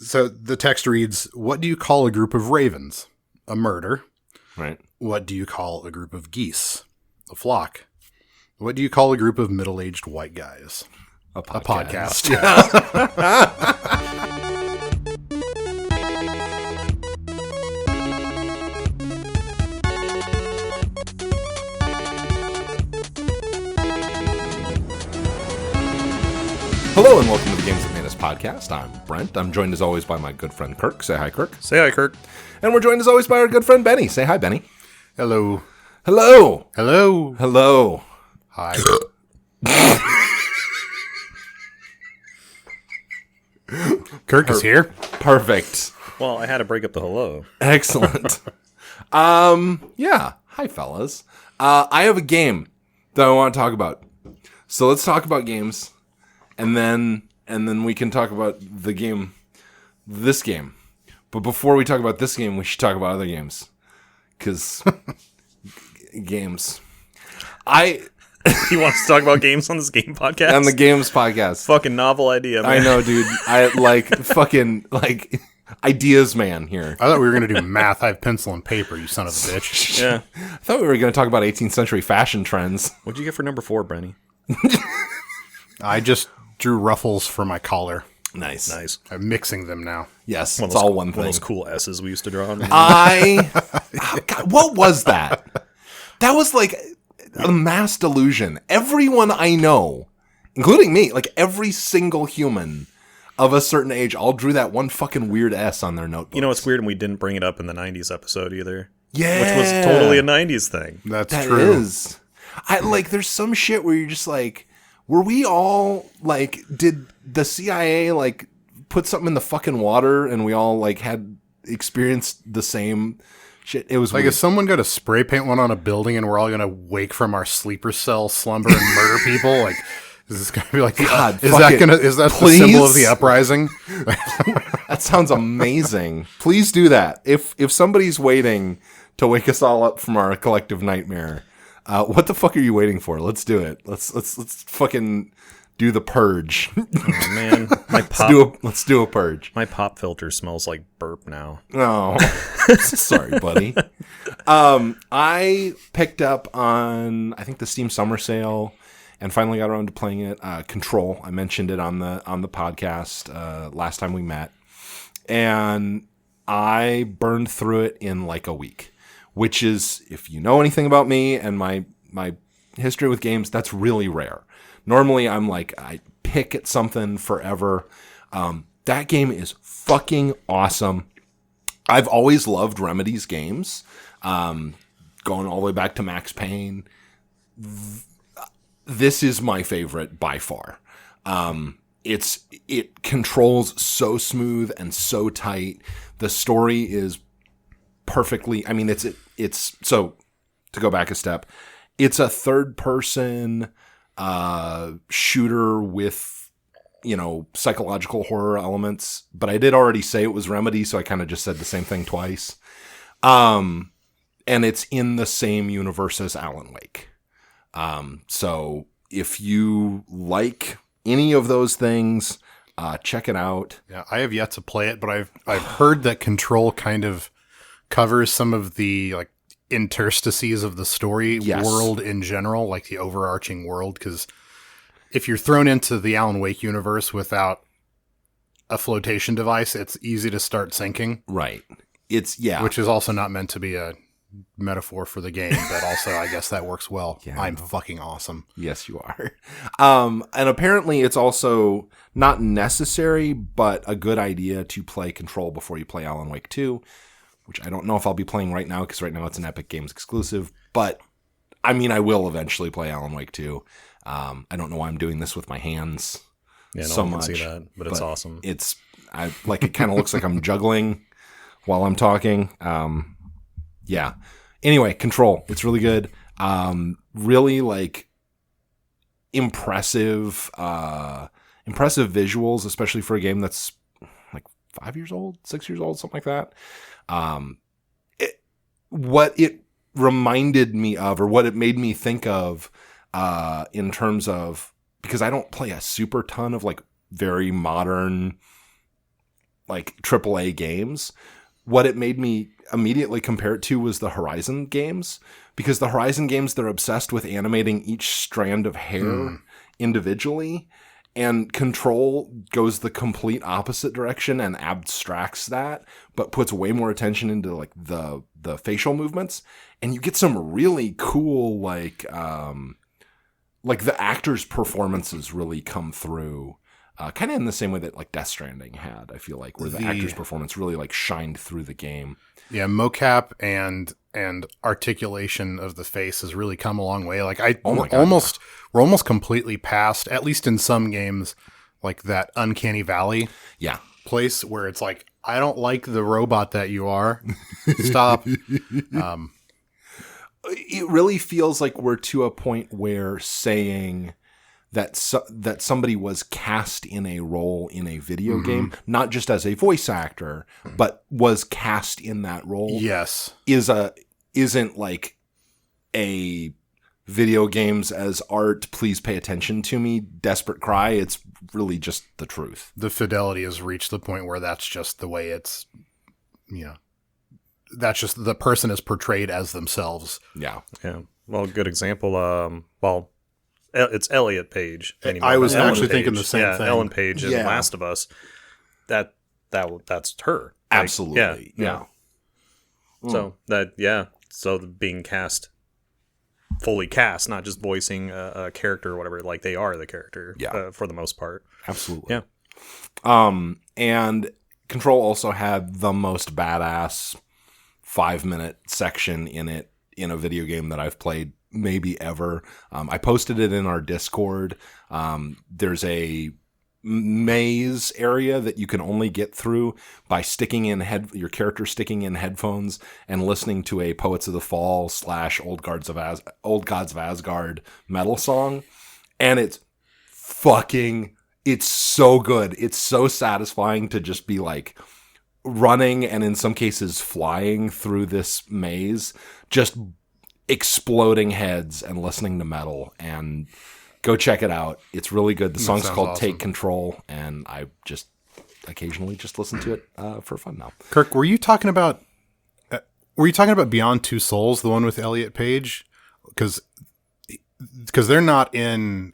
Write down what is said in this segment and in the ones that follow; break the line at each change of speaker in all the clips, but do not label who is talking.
So the text reads, what do you call a group of ravens? A murder.
Right.
What do you call a group of geese? A flock. What do you call a group of middle-aged white guys?
A
podcast.
Hello and welcome to the Games That Made Us podcast. I'm Brent. I'm joined as always by my good friend Kirk. Say hi, Kirk.
Say hi, Kirk.
And we're joined as always by our good friend Benny. Say hi, Benny.
Hello.
Hello.
Hello.
Hello.
Hi. Kirk is here.
Perfect.
Well, I had to break up the hello.
Excellent. Yeah. Hi, fellas. I have a game that I want to talk about. So let's talk about games, and then we can talk about the game, this game. But before we talk about this game, we should talk about other games, because games.
He wants to talk about games on this game podcast?
On the games podcast.
Fucking novel idea, man.
I know, dude. I fucking ideas man here.
I thought we were going to do math. I have pencil and paper, you son of a bitch.
Yeah.
I thought we were going to talk about 18th century fashion trends.
What'd you get for number 4, Brenny?
I just drew ruffles for my collar.
Nice.
I'm mixing them now.
Yes, it's all one thing.
One of those cool S's we used to draw on.
God, what was that? That was like a mass delusion. Everyone I know, including me, like every single human of a certain age, all drew that one fucking weird S on their notebook.
You know what's weird? And we didn't bring it up in the 90s episode either.
Yeah.
Which was totally a 90s thing.
That
true. Is. There's some shit where you're just like, were we all, like, did the CIA, like, put something in the fucking water and we all, like, had experienced the same shit? It was
like
weird.
if someone got to spray paint one on a building and we're all going to wake from our sleeper cell slumber and murder people, like, is this going to be like,
God,
is that
please?
the symbol of the uprising?
That sounds amazing. Please do that. If somebody's waiting to wake us all up from our collective nightmare, what the fuck are you waiting for? Let's do it. Let's fucking do the purge.
Oh, man.
Let's do a purge.
My pop filter smells like burp now.
Oh, sorry, buddy. I picked up on, I think, the Steam Summer Sale and finally got around to playing it. Control. I mentioned it on the podcast last time we met. And I burned through it in like a week. Which is, if you know anything about me and my history with games, that's really rare. Normally, I'm like, I pick at something forever. That game is fucking awesome. I've always loved Remedy's games, going all the way back to Max Payne. This is my favorite by far. It controls so smooth and so tight. The story is perfectly, I mean, it's so to go back a step, it's a third person shooter with, psychological horror elements, but I did already say it was Remedy, so I kind of just said the same thing twice. And it's in the same universe as Alan Wake. So if you like any of those things, check it out.
Yeah, I have yet to play it, but I've heard that Control kind of covers some of the like interstices of the story world in general, like the overarching world, because if you're thrown into the Alan Wake universe without a flotation device, it's easy to start sinking.
Right.
Which is also not meant to be a metaphor for the game, but also I guess that works well.
Yeah,
I'm fucking awesome.
Yes, you are. And apparently it's also not necessary, but a good idea to play Control before you play Alan Wake 2. Which I don't know if I'll be playing right now, because right now it's an Epic Games exclusive. But, I mean, I will eventually play Alan Wake 2. I don't know why I'm doing this with my hands so much.
See that, but it's awesome.
It kind of looks like I'm juggling while I'm talking. Yeah. Anyway, Control. It's really good. Really, like, impressive visuals, especially for a game that's like 5 years old, 6 years old, something like that. What it reminded me of, or what it made me think of, in terms of, because I don't play a super ton of like very modern like AAA games, what it made me immediately compare it to was the Horizon games, because the Horizon games, they're obsessed with animating each strand of hair individually, and Control goes the complete opposite direction and abstracts that, but puts way more attention into like the facial movements, and you get some really cool like the actors' performances really come through. Kind of in the same way that like Death Stranding had, I feel like, where the actor's performance really like shined through the game.
Yeah, mocap and articulation of the face has really come a long way. Like we're almost completely past, at least in some games, like that Uncanny Valley place where it's like, I don't like the robot that you are. Stop.
It really feels like we're to a point where saying that somebody was cast in a role in a video game, not just as a voice actor, but was cast in that role.
Yes,
isn't like a video games as art, please pay attention to me, desperate cry. It's really just the truth.
The fidelity has reached the point where that's just the way it's, that's just the person is portrayed as themselves.
Yeah. Well, good example. It's Elliot Page anymore.
I was actually
Page.
thinking the same thing.
Ellen Page in The Last of Us. That's her.
Absolutely. Yeah.
So so being cast, fully cast, not just voicing a character or whatever, like they are the character for the most part.
Absolutely. Yeah. And Control also had the most badass 5-minute section in it in a video game that I've played maybe ever. I posted it in our Discord. There's a maze area that you can only get through by sticking in your character sticking in headphones and listening to a Poets of the Fall / Old Gods of Asgard metal song, and it's so good. It's so satisfying to just be like running and in some cases flying through this maze, just exploding heads and listening to metal. And go check it out. It's really good. The song's called awesome. Take Control, and I just occasionally just listen to it for fun now.
Kirk, were you talking about Beyond Two Souls, the one with Elliot Page? Because they're not in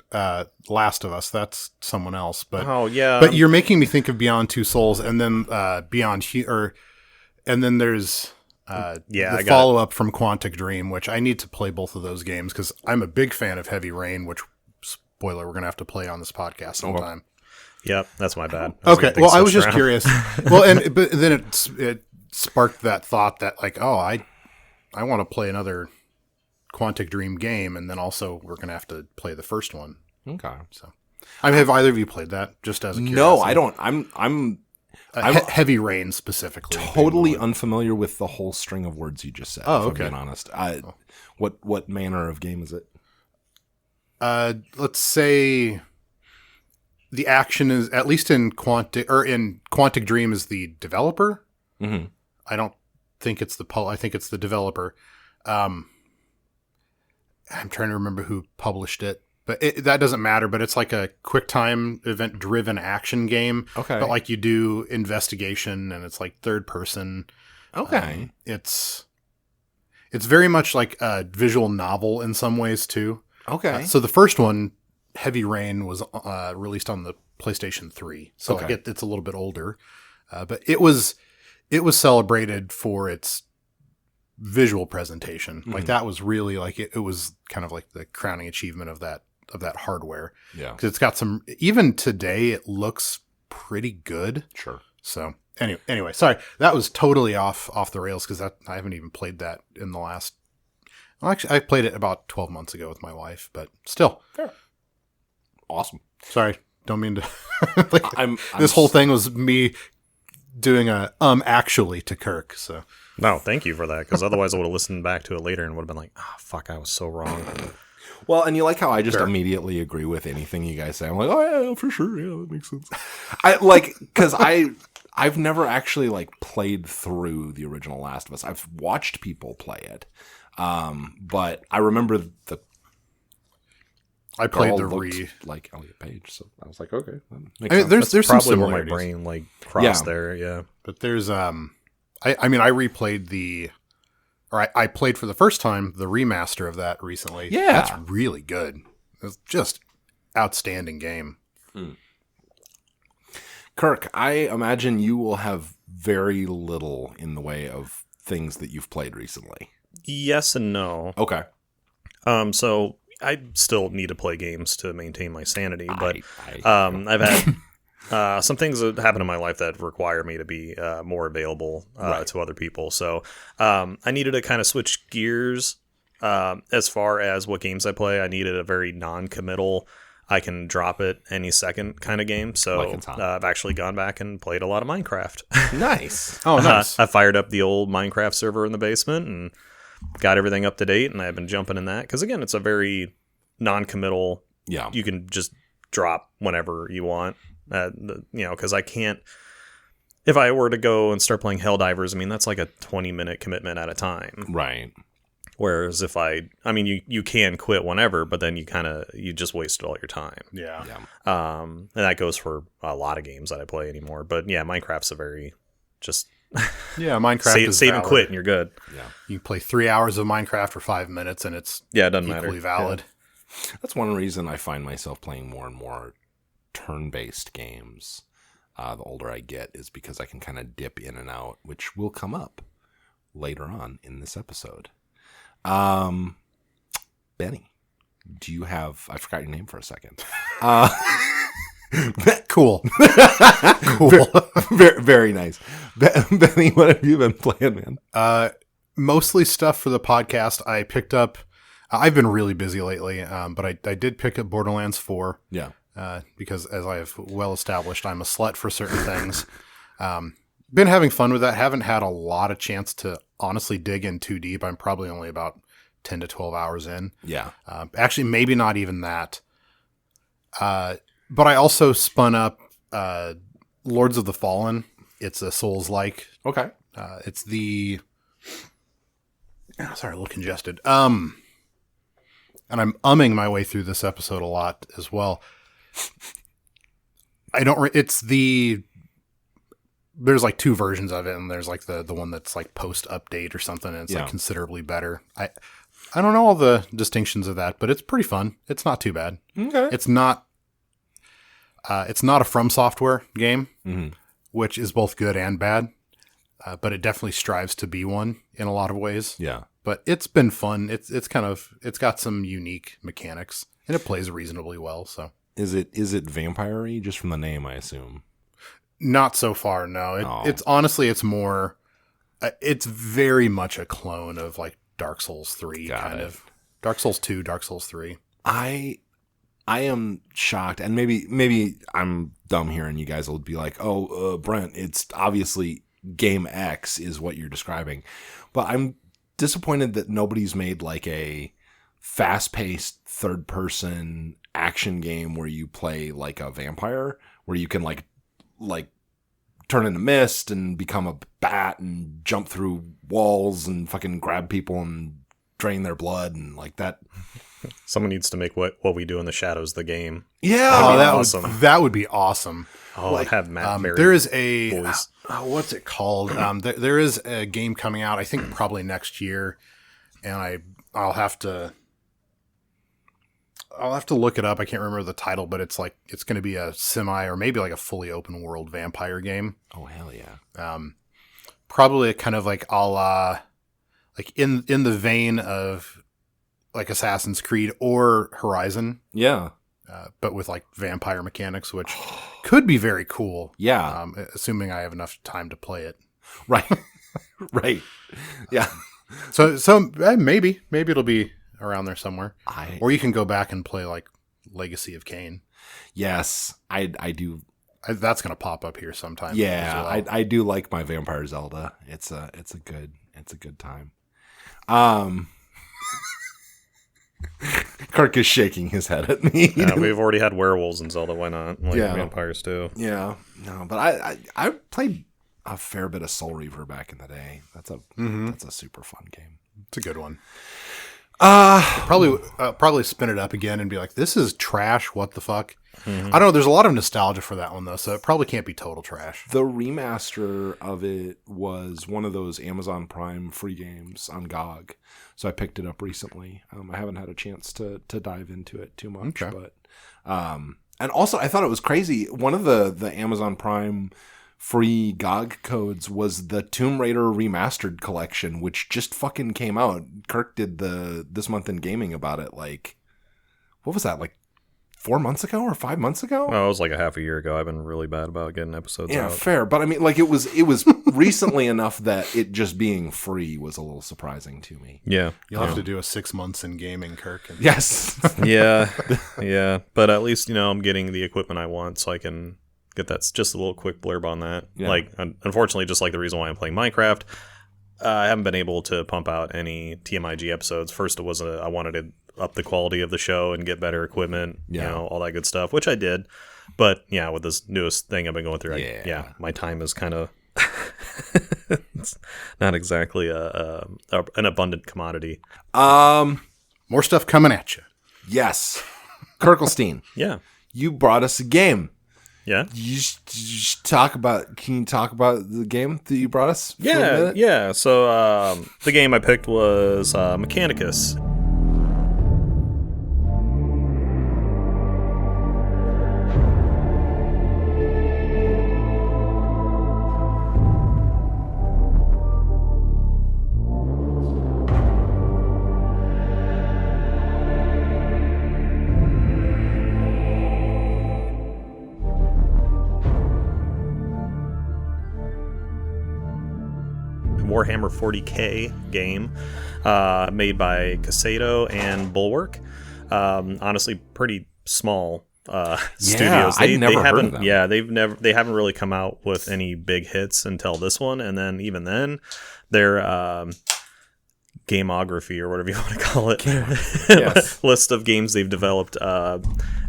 Last of Us. That's someone else. But But you're making me think of Beyond Two Souls, and then and then there's the follow up from Quantic Dream, which I need to play both of those games because I'm a big fan of Heavy Rain, which, spoiler, we're going to have to play on this podcast sometime.
Yep, that's my bad.
Okay, well, I was just curious. Well, but then it sparked that thought that like, oh, I want to play another Quantic Dream game, and then also we're going to have to play the first one.
Okay.
So, have either of you played that? Just as a curiosity?
No, I don't. I'm
Heavy Rain specifically.
Totally unfamiliar with the whole string of words you just said.
Oh,
if I'm being honest. What manner of game is it?
Let's say the action is, at least in Quantic Dream, is the developer.
Mm-hmm.
I don't think it's I think it's the developer. I'm trying to remember who published it, but that doesn't matter. But it's like a quick time event driven action game.
Okay.
But like you do investigation, and it's like third person.
Okay.
It's very much like a visual novel in some ways too.
Okay.
So the first one, Heavy Rain, was released on the PlayStation 3. So
okay.
Like it's a little bit older, but it was celebrated for its visual presentation. Mm-hmm. Like that was really like it was kind of like the crowning achievement of that hardware.
Yeah.
Because it's got some, even today it looks pretty good.
Sure.
So anyway, sorry, that was totally off the rails because I haven't even played that in the last. Well, actually, I played it about 12 months ago with my wife, but still.
Fair. Awesome.
Sorry, don't mean to. This whole thing was me doing actually to Kirk. So
no, thank you for that, because otherwise I would have listened back to it later and would have been like, fuck, I was so wrong.
Well, and you like how I just immediately agree with anything you guys say. I'm like, oh yeah, for sure, yeah, that makes sense. Because I've never actually like played through the original Last of Us. I've watched people play it. But I remember
I played
Carl
the
looked like Elliot Page, so I was like, okay.
There's some
Probably where my
similarities.
brain like crossed there. Yeah.
But there's I replayed I played for the first time the remaster of that recently.
Yeah.
That's really good. It's just outstanding game.
Kirk, I imagine you will have very little in the way of things that you've played recently.
Yes and no.
Okay.
So I still need to play games to maintain my sanity, but
I
I've had some things that happen in my life that require me to be more available to other people. So I needed to kind of switch gears as far as what games I play. I needed a very non-committal, I can drop it any second kind of game. So I've actually gone back and played a lot of Minecraft.
Nice.
Oh, nice.
I fired up the old Minecraft server in the basement and got everything up to date, and I've been jumping in that. Because, again, it's a very non-committal.
Yeah.
You can just drop whenever you want. Because I can't... If I were to go and start playing Helldivers, I mean, that's like a 20-minute commitment at a time.
Right.
Whereas if you can quit whenever, but then you just wasted all your time.
Yeah.
And that goes for a lot of games that I play anymore. But yeah, Minecraft's a very just
Minecraft is
save
valid.
and quit and you're good.
Yeah.
You play 3 hours of Minecraft for 5 minutes and it's
it doesn't
equally
matter.
valid.
Yeah. That's one reason I find myself playing more and more turn-based games. The older I get is because I can kind of dip in and out, which will come up later on in this episode. Benny, do you have... I forgot your name for a second.
Cool.
Cool. Very, very nice. Benny, what have you been playing, man?
Mostly stuff for the podcast. I picked up... I've been really busy lately, but I did pick up Borderlands 4.
Yeah.
Because as I have well established, I'm a slut for certain things. Been having fun with that. Haven't had a lot of chance to honestly dig in too deep. I'm probably only about 10 to 12 hours in.
Yeah.
Actually, maybe not even that. But I also spun up Lords of the Fallen. It's a Souls-like.
Okay.
It's the... Oh, sorry, a little congested. And I'm umming my way through this episode a lot as well. It's the... There's like two versions of it, and there's like the one that's like post-update or something, and it's like considerably better. I don't know all the distinctions of that, but it's pretty fun. It's not too bad.
Okay.
It's not a From Software game, which is both good and bad, but it definitely strives to be one in a lot of ways.
Yeah.
But it's been fun. It's got some unique mechanics, and it plays reasonably well. So
is it vampire-y just from the name, I assume?
Not so far, no. It's honestly, it's more. It's very much a clone of like Dark Souls 3, kind of. Dark Souls 2, Dark Souls 3.
I am shocked, and maybe I'm dumb here, and you guys will be like, "Oh, Brent, it's obviously Game X is what you're describing," but I'm disappointed that nobody's made like a fast-paced third-person action game where you play like a vampire, where you can like turn into mist and become a bat and jump through walls and fucking grab people and drain their blood and like that.
Someone needs to make what we do in the shadows the game.
Yeah,
awesome.
That would be awesome.
Oh, I'd have Matt Berry.
There is a
voice.
What's it called? There is a game coming out. I think probably next year, and I'll have to look it up. I can't remember the title, but it's going to be a semi or maybe like a fully open world vampire game.
Oh hell yeah!
Probably kind of like a la, like in the vein of like Assassin's Creed or Horizon.
Yeah.
But with like vampire mechanics, which could be very cool.
Yeah.
Assuming I have enough time to play it.
Right. Right. Yeah.
So maybe it'll be around there somewhere. Or you can go back and play like Legacy of Kain.
Yes, I do.
That's going to pop up here sometime.
Yeah,
as well.
I do like my Vampire Zelda. It's a good time. Kirk is shaking his head at me.
Yeah, we've already had werewolves in Zelda. Why not? Like
Yeah.
vampires too.
Yeah, no, but I played a fair bit of Soul Reaver back in the day. That's a super fun game.
It's a good one. Probably spin it up again and be like, this is trash. What the fuck? Mm-hmm. I don't know. There's a lot of nostalgia for that one though, so it probably can't be total trash.
The remaster of it was one of those Amazon Prime free games on GOG, so I picked it up recently. I haven't had a chance to dive into it too much, but and also I thought it was crazy. One of the Amazon Prime free GOG codes was the Tomb Raider Remastered collection, which just fucking came out. Kirk did the This Month in Gaming about it. Like, what was that? Like 4 months ago or 5 months ago?
Oh, it was like a half a year ago. I've been really bad about getting episodes out.
Yeah, fair. But I mean, like, it was recently enough that it just being free was a little surprising to me.
Yeah.
You'll have to do a 6 months in gaming, Kirk.
Yes.
Yeah. But at least, I'm getting the equipment I want, so I can get that. Just a little quick blurb on that. Yeah. Like, unfortunately, just like the reason why I'm playing Minecraft, I haven't been able to pump out any TMIG episodes. First, it was I wanted to up the quality of the show and get better equipment, all that good stuff, which I did. But yeah, with this newest thing I've been going through, my time is kind of it's not exactly an abundant commodity.
More
stuff coming at you.
Yes, Kirkelstein.
Yeah,
you brought us a game.
Yeah,
you talk about. Can you talk about the game that you brought us?
Yeah. So the game I picked was Mechanicus. Warhammer 40k game made by Casado and Bulwark. Honestly, pretty small studios.
I'd never heard of them.
Yeah, they haven't really come out with any big hits until this one, and then even then, their gamography or whatever you want to call it, list of games they've developed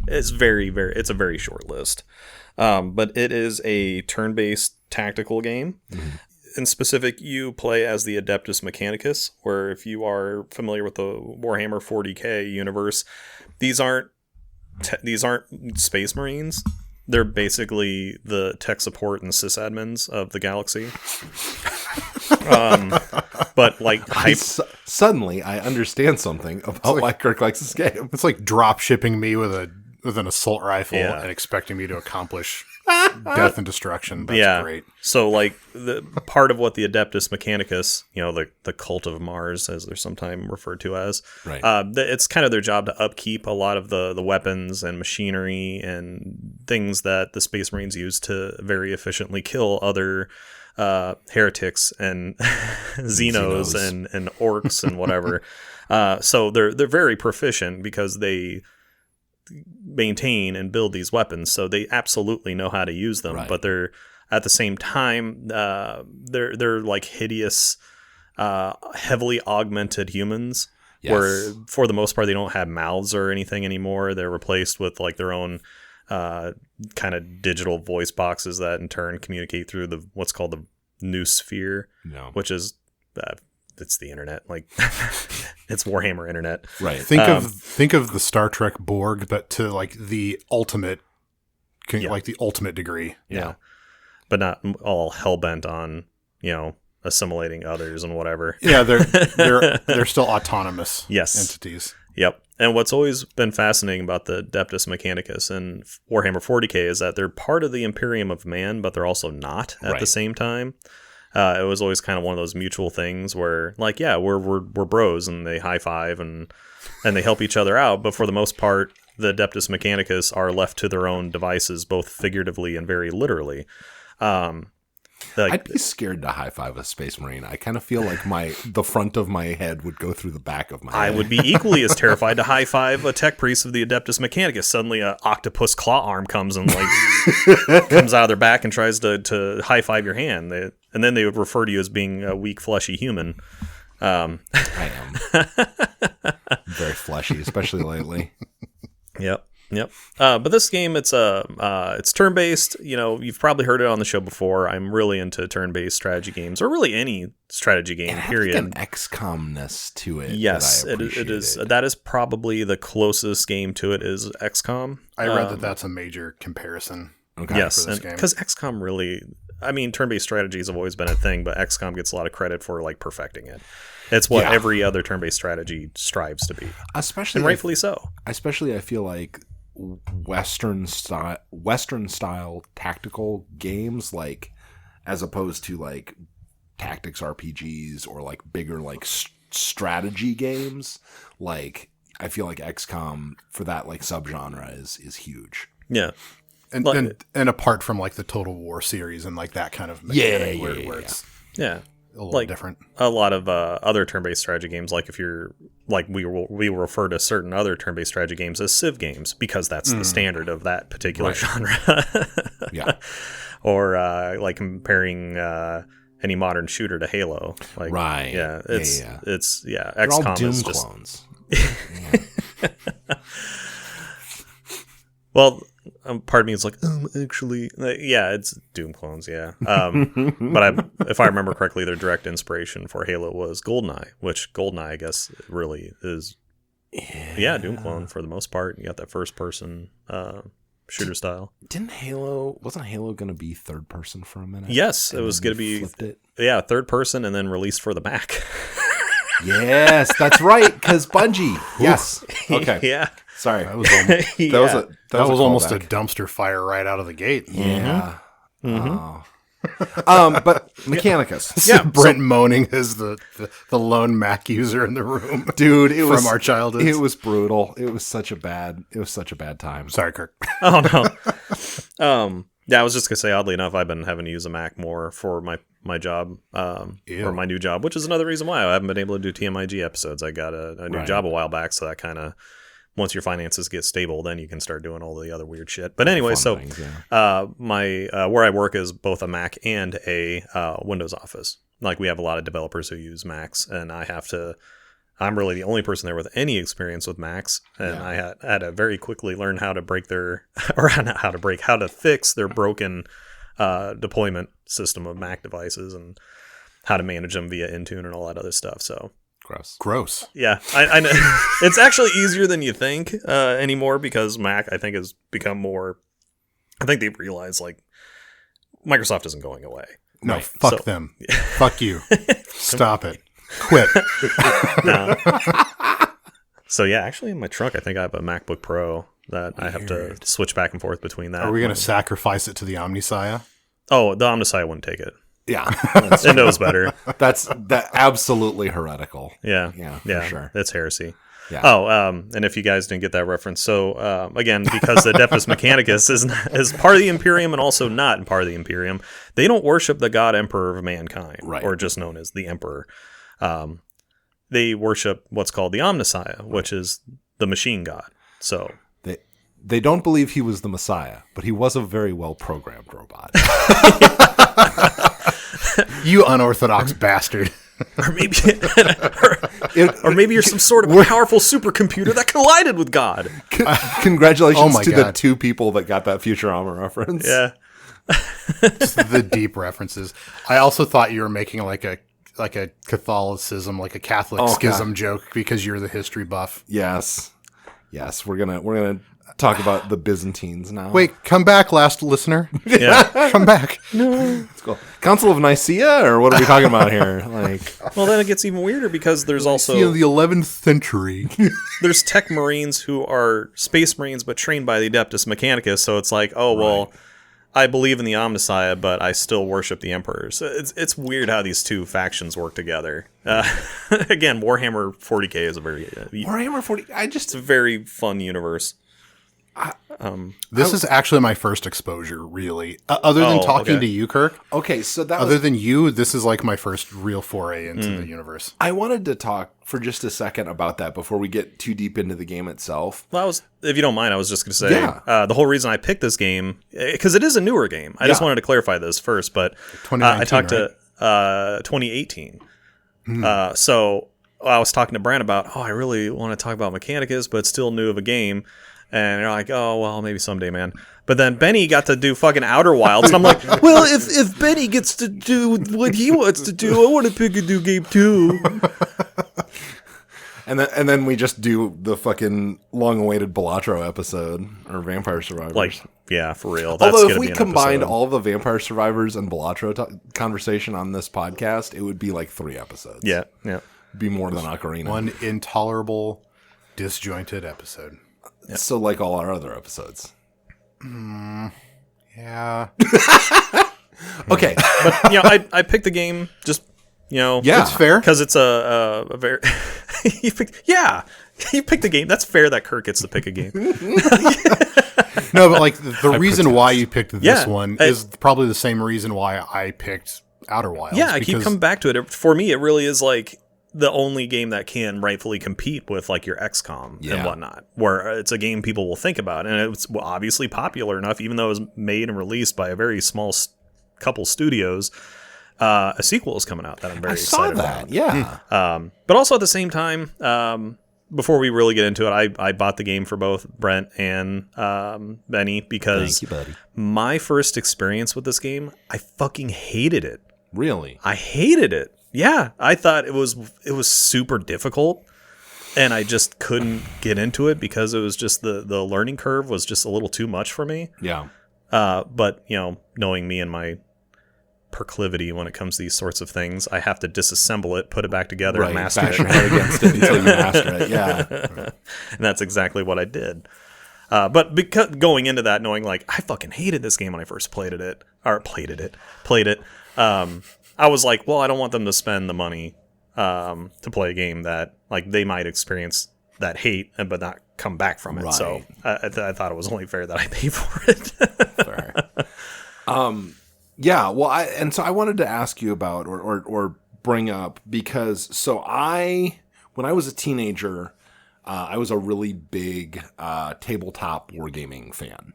is it's a very short list. But it is a turn-based tactical game. Mm-hmm. In specific, you play as the Adeptus Mechanicus, where if you are familiar with the Warhammer 40k universe, these aren't Space Marines. They're basically the tech support and sysadmins of the galaxy. But like,
suddenly I understand something about why Kirk likes this game.
It's like drop shipping me with an assault rifle and expecting me to accomplish death and destruction. That's great.
So like the part of what the Adeptus Mechanicus, the cult of Mars, as they're sometimes referred to as,
right.
It's kind of their job to upkeep a lot of the weapons and machinery and things that the Space Marines use to very efficiently kill other heretics and Xenos and orcs and whatever. So they're very proficient because they maintain and build these weapons, so they absolutely know how to use them. Right. But they're at the same time they're like hideous, heavily augmented humans. Yes. Where for the most part they don't have mouths or anything anymore. They're replaced with like their own kind of digital voice boxes that in turn communicate through what's called the noosphere, which is it's the internet, like it's Warhammer internet.
Right.
Think of the Star Trek Borg, but to like the ultimate, like the ultimate degree.
Yeah. But not all hellbent on, assimilating others and whatever.
Yeah, they're still autonomous entities.
Yep. And what's always been fascinating about the Adeptus Mechanicus and Warhammer 40k is that they're part of the Imperium of Man, but they're also not at the same time. It was always kind of one of those mutual things where, like, we're bros, and they high five and they help each other out. But for the most part, the Adeptus Mechanicus are left to their own devices, both figuratively and very literally.
I'd be scared to high five a Space Marine. I kind of feel like the front of my head would go through the back of my head.
I would be equally as terrified to high five a tech priest of the Adeptus Mechanicus. Suddenly, an octopus claw arm comes and comes out of their back and tries to high five your hand. And then they would refer to you as being a weak, fleshy human.
I am very fleshy, especially lately.
Yep. Yep. But this game, it's turn-based. You know, you've probably heard it on the show before. I'm really into turn-based strategy games, or really any strategy game. Period.
An XCOM-ness to it.
Yes, it is. That is probably the closest game to it is XCOM.
I read that that's a major comparison.
Okay.
Yes, because XCOM really, I mean, turn-based strategies have always been a thing, but XCOM gets a lot of credit for like perfecting it. It's what every other turn-based strategy strives to be,
especially
and rightfully so.
Especially, I feel like Western style tactical games, like as opposed to like tactics RPGs or like bigger like strategy games. Like I feel like XCOM for that like subgenre is huge.
Yeah.
And apart from like the Total War series and like that kind of mechanic where it's a little different.
A lot of other turn-based strategy games, like if you're like we refer to certain other turn-based strategy games as Civ games because that's the standard of that particular genre.
Yeah.
Or like comparing any modern shooter to Halo. Like,
right.
Yeah. It's
They're
XCOM
all Doom
is just
clones.
Well, part of me is like, actually, it's Doom clones, yeah. But if I remember correctly, their direct inspiration for Halo was GoldenEye, which GoldenEye, I guess, really is, Doom clone for the most part. You got that first person shooter style.
Wasn't Halo going to be third person for a minute?
Yes, it was going to be, third person and then released for the Mac.
Yes, that's right, because Bungie. Yes. Okay.
Yeah.
Sorry.
That was almost a dumpster fire right out of the gate.
Yeah. Oh. But Mechanicus.
Yeah. Brent moaning as the lone Mac user in the room.
Dude, it was
from our childhood.
It was brutal. It was such a bad time.
Sorry, Kirk.
Oh no. I was just gonna say, oddly enough, I've been having to use a Mac more for my job, or my new job, which is another reason why I haven't been able to do TMIG episodes. I got a new job a while back, so that kind of, once your finances get stable, then you can start doing all the other weird shit. But anyway, my where I work is both a Mac and a Windows office. Like we have a lot of developers who use Macs, and I'm really the only person there with any experience with Macs, and I had to very quickly learn how to how to fix their broken deployment system of Mac devices and how to manage them via Intune and all that other stuff. So
gross.
Yeah, I know. It's actually easier than you think anymore because Mac, I think, has become more. I think they've realized like Microsoft isn't going away.
No, fuck them. Fuck you. Stop it. Quit.
So actually in my trunk I think I have a MacBook Pro that I have to switch back and forth between that.
Are we going to sacrifice it to the Omnissiah?
Oh, the Omnissiah wouldn't take it.
Yeah.
It knows better.
That's absolutely heretical.
Yeah,
for sure.
It's heresy.
Yeah.
Oh, and if you guys didn't get that reference, so again, because the Adeptus Mechanicus is part of the Imperium and also not part of the Imperium, they don't worship the God Emperor of mankind, or just known as the Emperor. They worship what's called the Omnissiah, which is the machine god. So
they don't believe he was the Messiah, but he was a very well programmed robot.
You unorthodox bastard.
Or maybe you're some sort of powerful supercomputer that collided with God.
Congratulations to the two people that got that Futurama reference.
Yeah.
Just the deep references. I also thought you were making like a Catholicism, like a Catholic schism joke because you're the history buff.
Yes. We're gonna talk about the Byzantines now.
Wait, come back, last listener.
Yeah,
come back.
No, let's go. Council of Nicaea, or what are we talking about here?
Well, then it gets even weirder because there's also
the 11th century.
There's tech marines who are space marines but trained by the Adeptus Mechanicus. So it's like, I believe in the Omnissiah, but I still worship the Emperors. It's weird how these two factions work together. Again, Warhammer 40k is a very
Warhammer 40.
It's a very fun universe.
This is actually my first exposure, really. Other than talking to you, Kirk.
Okay, so
than you, this is like my first real foray into the universe.
I wanted to talk for just a second about that before we get too deep into the game itself.
Well, if you don't mind, I was just going to say the whole reason I picked this game, because it is a newer game. I just wanted to clarify this first, but I talked to 2018. So I was talking to Brand about, I really want to talk about Mechanicus, but it's still new of a game. And you're like, oh, well, maybe someday, man. But then Benny got to do fucking Outer Wilds, and I'm like, well, if Benny gets to do what he wants to do, I want to pick a new game too.
And then we just do the fucking long-awaited Balatro episode, or Vampire Survivors.
Like, yeah, for real. That's
Although
gonna
if we
be an
combined
episode.
all the Vampire Survivors and Balatro conversation on this podcast, it would be like 3 episodes.
Yeah.
It'd be more than Ocarina.
One intolerable, disjointed episode.
So like all our other episodes.
Yeah.
Okay.
But, I picked the game just,
Yeah.
It's fair.
because it's a very... you picked the game. That's fair that Kurt gets to pick a game.
No, but like the reason why you picked this
Yeah,
one is probably the same reason why I picked Outer Wilds.
Yeah, I keep coming back to it. For me, it really is like the only game that can rightfully compete with like your XCOM and whatnot, where it's a game people will think about. And it's obviously popular enough, even though it was made and released by a very small couple studios. A sequel is coming out that I'm very excited about.
Yeah.
But also at the same time, before we really get into it, I bought the game for both Brent and Benny because
Thank you, buddy.
my first experience with this game, I fucking hated it.
Really?
I hated it. Yeah, I thought it was super difficult, and I just couldn't get into it because it was just the learning curve was just a little too much for me.
Yeah.
But knowing me and my proclivity when it comes to these sorts of things, I have to disassemble it, put it back together, and master
Bash
it.
your head against it until you master it. Yeah.
And that's exactly what I did. But because going into that, knowing like I fucking hated this game when I first played it. I was like, well, I don't want them to spend the money to play a game that like they might experience that hate but not come back from it.
Right.
So I thought it was only fair that I pay for it.
Fair. Yeah. Well, so I wanted to ask you about or bring up because when I was a teenager, I was a really big tabletop wargaming fan.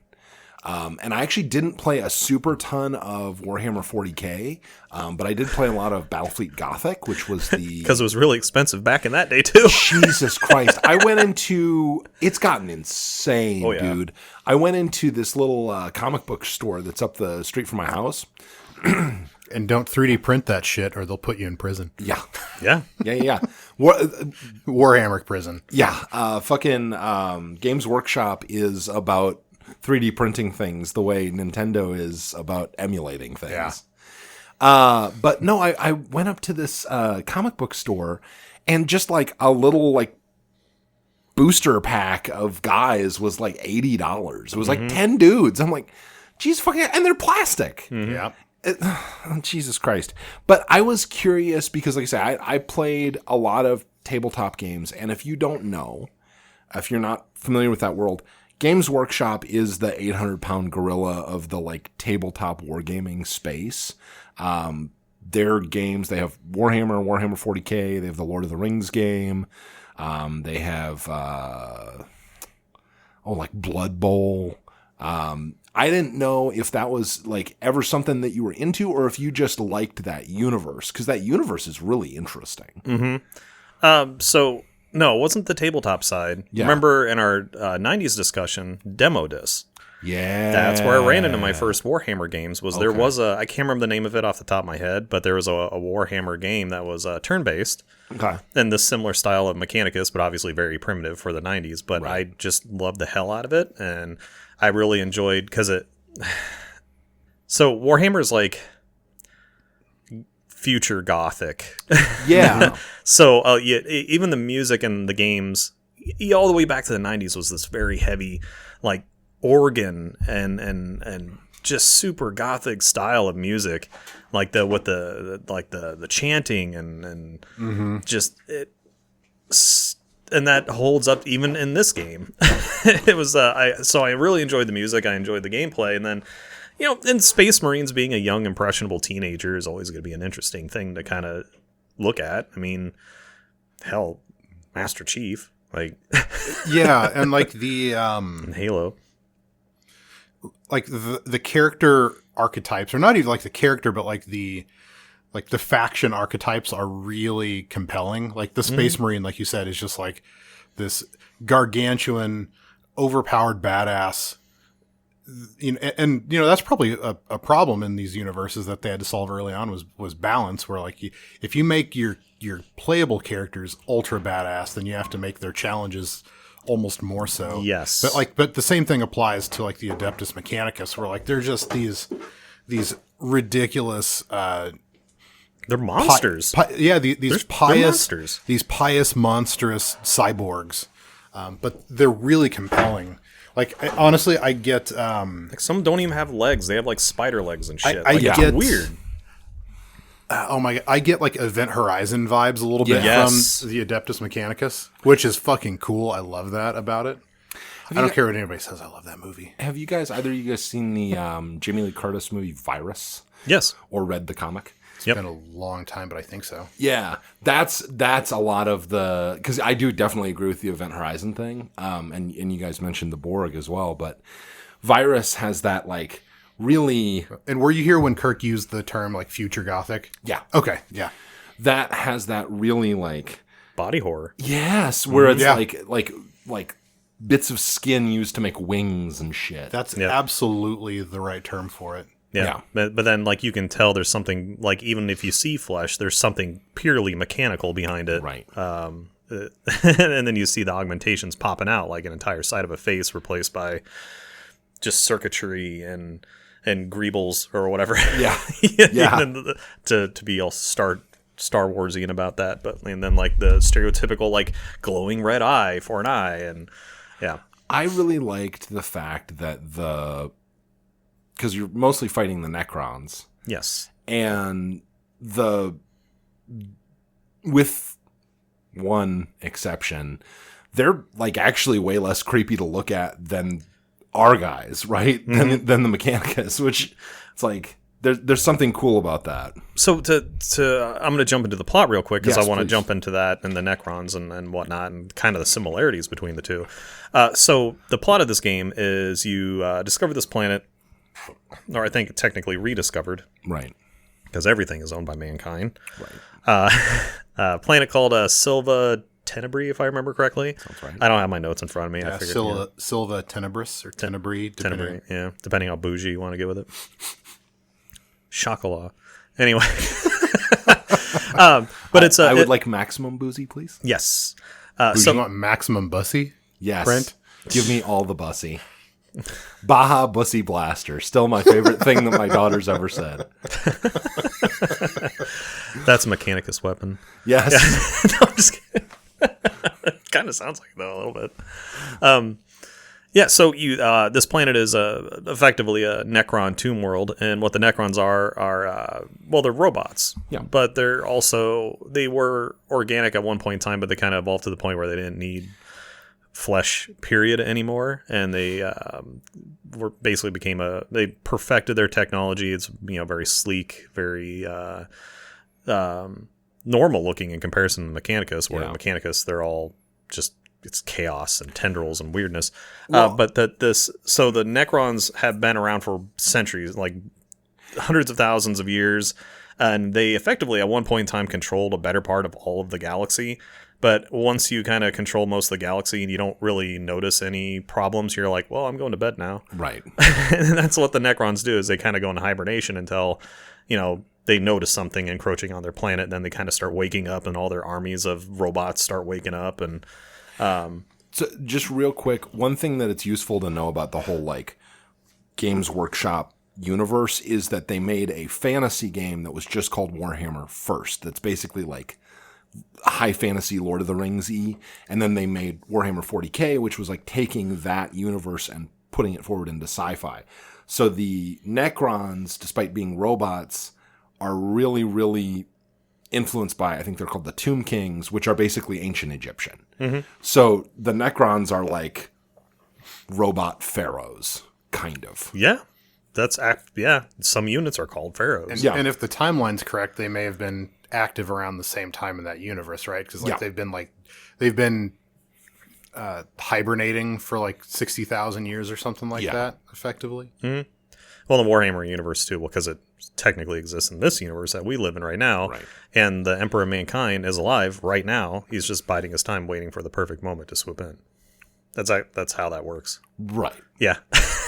And I actually didn't play a super ton of Warhammer 40K, but I did play a lot of Battlefleet Gothic, which was the...
Because it was really expensive back in that day, too.
Jesus Christ. I went into... It's gotten insane, dude. I went into this little comic book store that's up the street from my house.
And don't 3D print that shit or they'll put you in prison.
Yeah.
Yeah.
Yeah.
Warhammer prison.
Yeah. Games Workshop is about 3D printing things the way Nintendo is about emulating things.
Yeah.
But no, I went up to this comic book store and just like a little like booster pack of guys was like $80. It was like 10 dudes. I'm like, geez, fucking, and they're plastic.
Yeah.
Jesus Christ. But I was curious because like I said, I played a lot of tabletop games. And if you don't know, if you're not familiar with that world, Games Workshop is the 800-pound gorilla of the like tabletop wargaming space. Their games, they have Warhammer 40K, they have the Lord of the Rings game, they have like Blood Bowl. I didn't know if that was like ever something that you were into or if you just liked that universe because that universe is really interesting.
So no, it wasn't the tabletop side.
Yeah.
Remember in our 90s discussion, Demo Disc.
Yeah.
That's where I ran into my first Warhammer games. There was I can't remember the name of it off the top of my head, but there was a Warhammer game that was turn-based.
Okay.
And this similar style of Mechanicus, but obviously very primitive for the 90s. But I just loved the hell out of it, and I really enjoyed because it... So Warhammer is like future gothic.
Yeah.
So even the music and the games, all the way back to the 90s, was this very heavy, like organ and just super gothic style of music, like the chanting and just it. And that holds up even in this game. It was so I really enjoyed the music. I enjoyed the gameplay, and then and Space Marines being a young impressionable teenager is always going to be an interesting thing to kind of look at. I mean, hell, Master Chief, like
Yeah, and like the
Halo,
like the character archetypes, or not even like the character, but like the faction archetypes are really compelling. Like the Space Marine, like you said, is just like this gargantuan overpowered badass. And that's probably a problem in these universes that they had to solve early on was balance, where like if you make your playable characters ultra badass, then you have to make their challenges almost more so.
Yes.
But the same thing applies to like the Adeptus Mechanicus, where like they're just these ridiculous
they're monsters.
These pious monstrous cyborgs. But they're really compelling. Like honestly, I get
like some don't even have legs; they have like spider legs and shit.
I
get
get
weird.
Oh my god, I get like Event Horizon vibes a little bit
Yes.
from the Adeptus Mechanicus, which is fucking cool. I love that about it. I don't care what anybody says. I love that movie.
Have you guys, either of you guys, seen the Jamie Lee Curtis movie Virus?
Yes.
Or read the comic?
It's been a long time, but I think so.
Yeah, that's a lot of the, because I do definitely agree with the Event Horizon thing, and you guys mentioned the Borg as well, but Virus has that like really.
And were you here when Kirk used the term like future gothic?
Yeah.
Okay. Yeah.
That has that really like
Body horror.
yes, where it's like bits of skin used to make wings and shit.
That's absolutely the right term for it.
Yeah. But then like you can tell there's something like, even if you see flesh, there's something purely mechanical behind it.
Right.
And then you see the augmentations popping out, like an entire side of a face replaced by just circuitry and greebles or whatever.
Yeah.
Yeah. to be all Star Warsian about that, and then like the stereotypical like glowing red eye for an eye, and
I really liked the fact that because you're mostly fighting the Necrons.
Yes.
And with one exception, they're like actually way less creepy to look at than our guys, right?
Mm-hmm.
Than the Mechanicus, which it's like there's something cool about that.
So I'm going to jump into the plot real quick because
Yes,
I want to
please.
jump into that and the Necrons and whatnot and kind of the similarities between the two. So the plot of this game is you discover this planet, or I think technically rediscovered,
Right.
because everything is owned by mankind.
Right.
Planet called Silva Tenebris, if I remember correctly.
Sounds right.
I don't have my notes in front of me. I figured,
Silva Tenebris or Tenebris.
Tenebris, yeah, depending how bougie you want to get with it. Chocolat. Anyway. But it's
I would like maximum boozy, please.
yes.
You want maximum bussy?
Yes.
Brent?
Give me all the bussy. Baja Bussy Blaster. Still my favorite thing that my daughter's ever said.
That's a Mechanicus weapon.
Yes.
No, I'm just kidding. Kind of sounds like it, though, a little bit. So you this planet is effectively a Necron tomb world, and what the Necrons are they're robots.
Yeah.
But they were organic at one point in time, but they kind of evolved to the point where they didn't need flesh period anymore, and they they perfected their technology. It's very sleek, very normal looking in comparison to Mechanicus, where Mechanicus they're all just, it's chaos and tendrils and weirdness. But the Necrons have been around for centuries, like hundreds of thousands of years, and they effectively at one point in time controlled a better part of all of the galaxy. But once you kind of control most of the galaxy and you don't really notice any problems, you're like, well, I'm going to bed now.
Right.
And that's what the Necrons do, is they kind of go into hibernation until, they notice something encroaching on their planet. And then they kind of start waking up, and all their armies of robots start waking up. And
So just real quick, one thing that it's useful to know about the whole like Games Workshop universe is that they made a fantasy game that was just called Warhammer first. That's basically like high fantasy Lord of the Rings-y, and then they made Warhammer 40K, which was like taking that universe and putting it forward into sci-fi. So the Necrons, despite being robots, are really, really influenced by, I think they're called the Tomb Kings, which are basically ancient Egyptian. Mm-hmm. So the Necrons are like robot pharaohs, kind of.
yeah, some units are called pharaohs.
And if the timeline's correct, they may have been active around the same time in that universe, right? Because they've been hibernating for like 60,000 years or something like that, effectively.
Mm-hmm. Well, the Warhammer universe too, because it technically exists in this universe that we live in right now.
Right.
And the Emperor of Mankind is alive right now. He's just biding his time, waiting for the perfect moment to swoop in. That's how that works.
Right.
Yeah.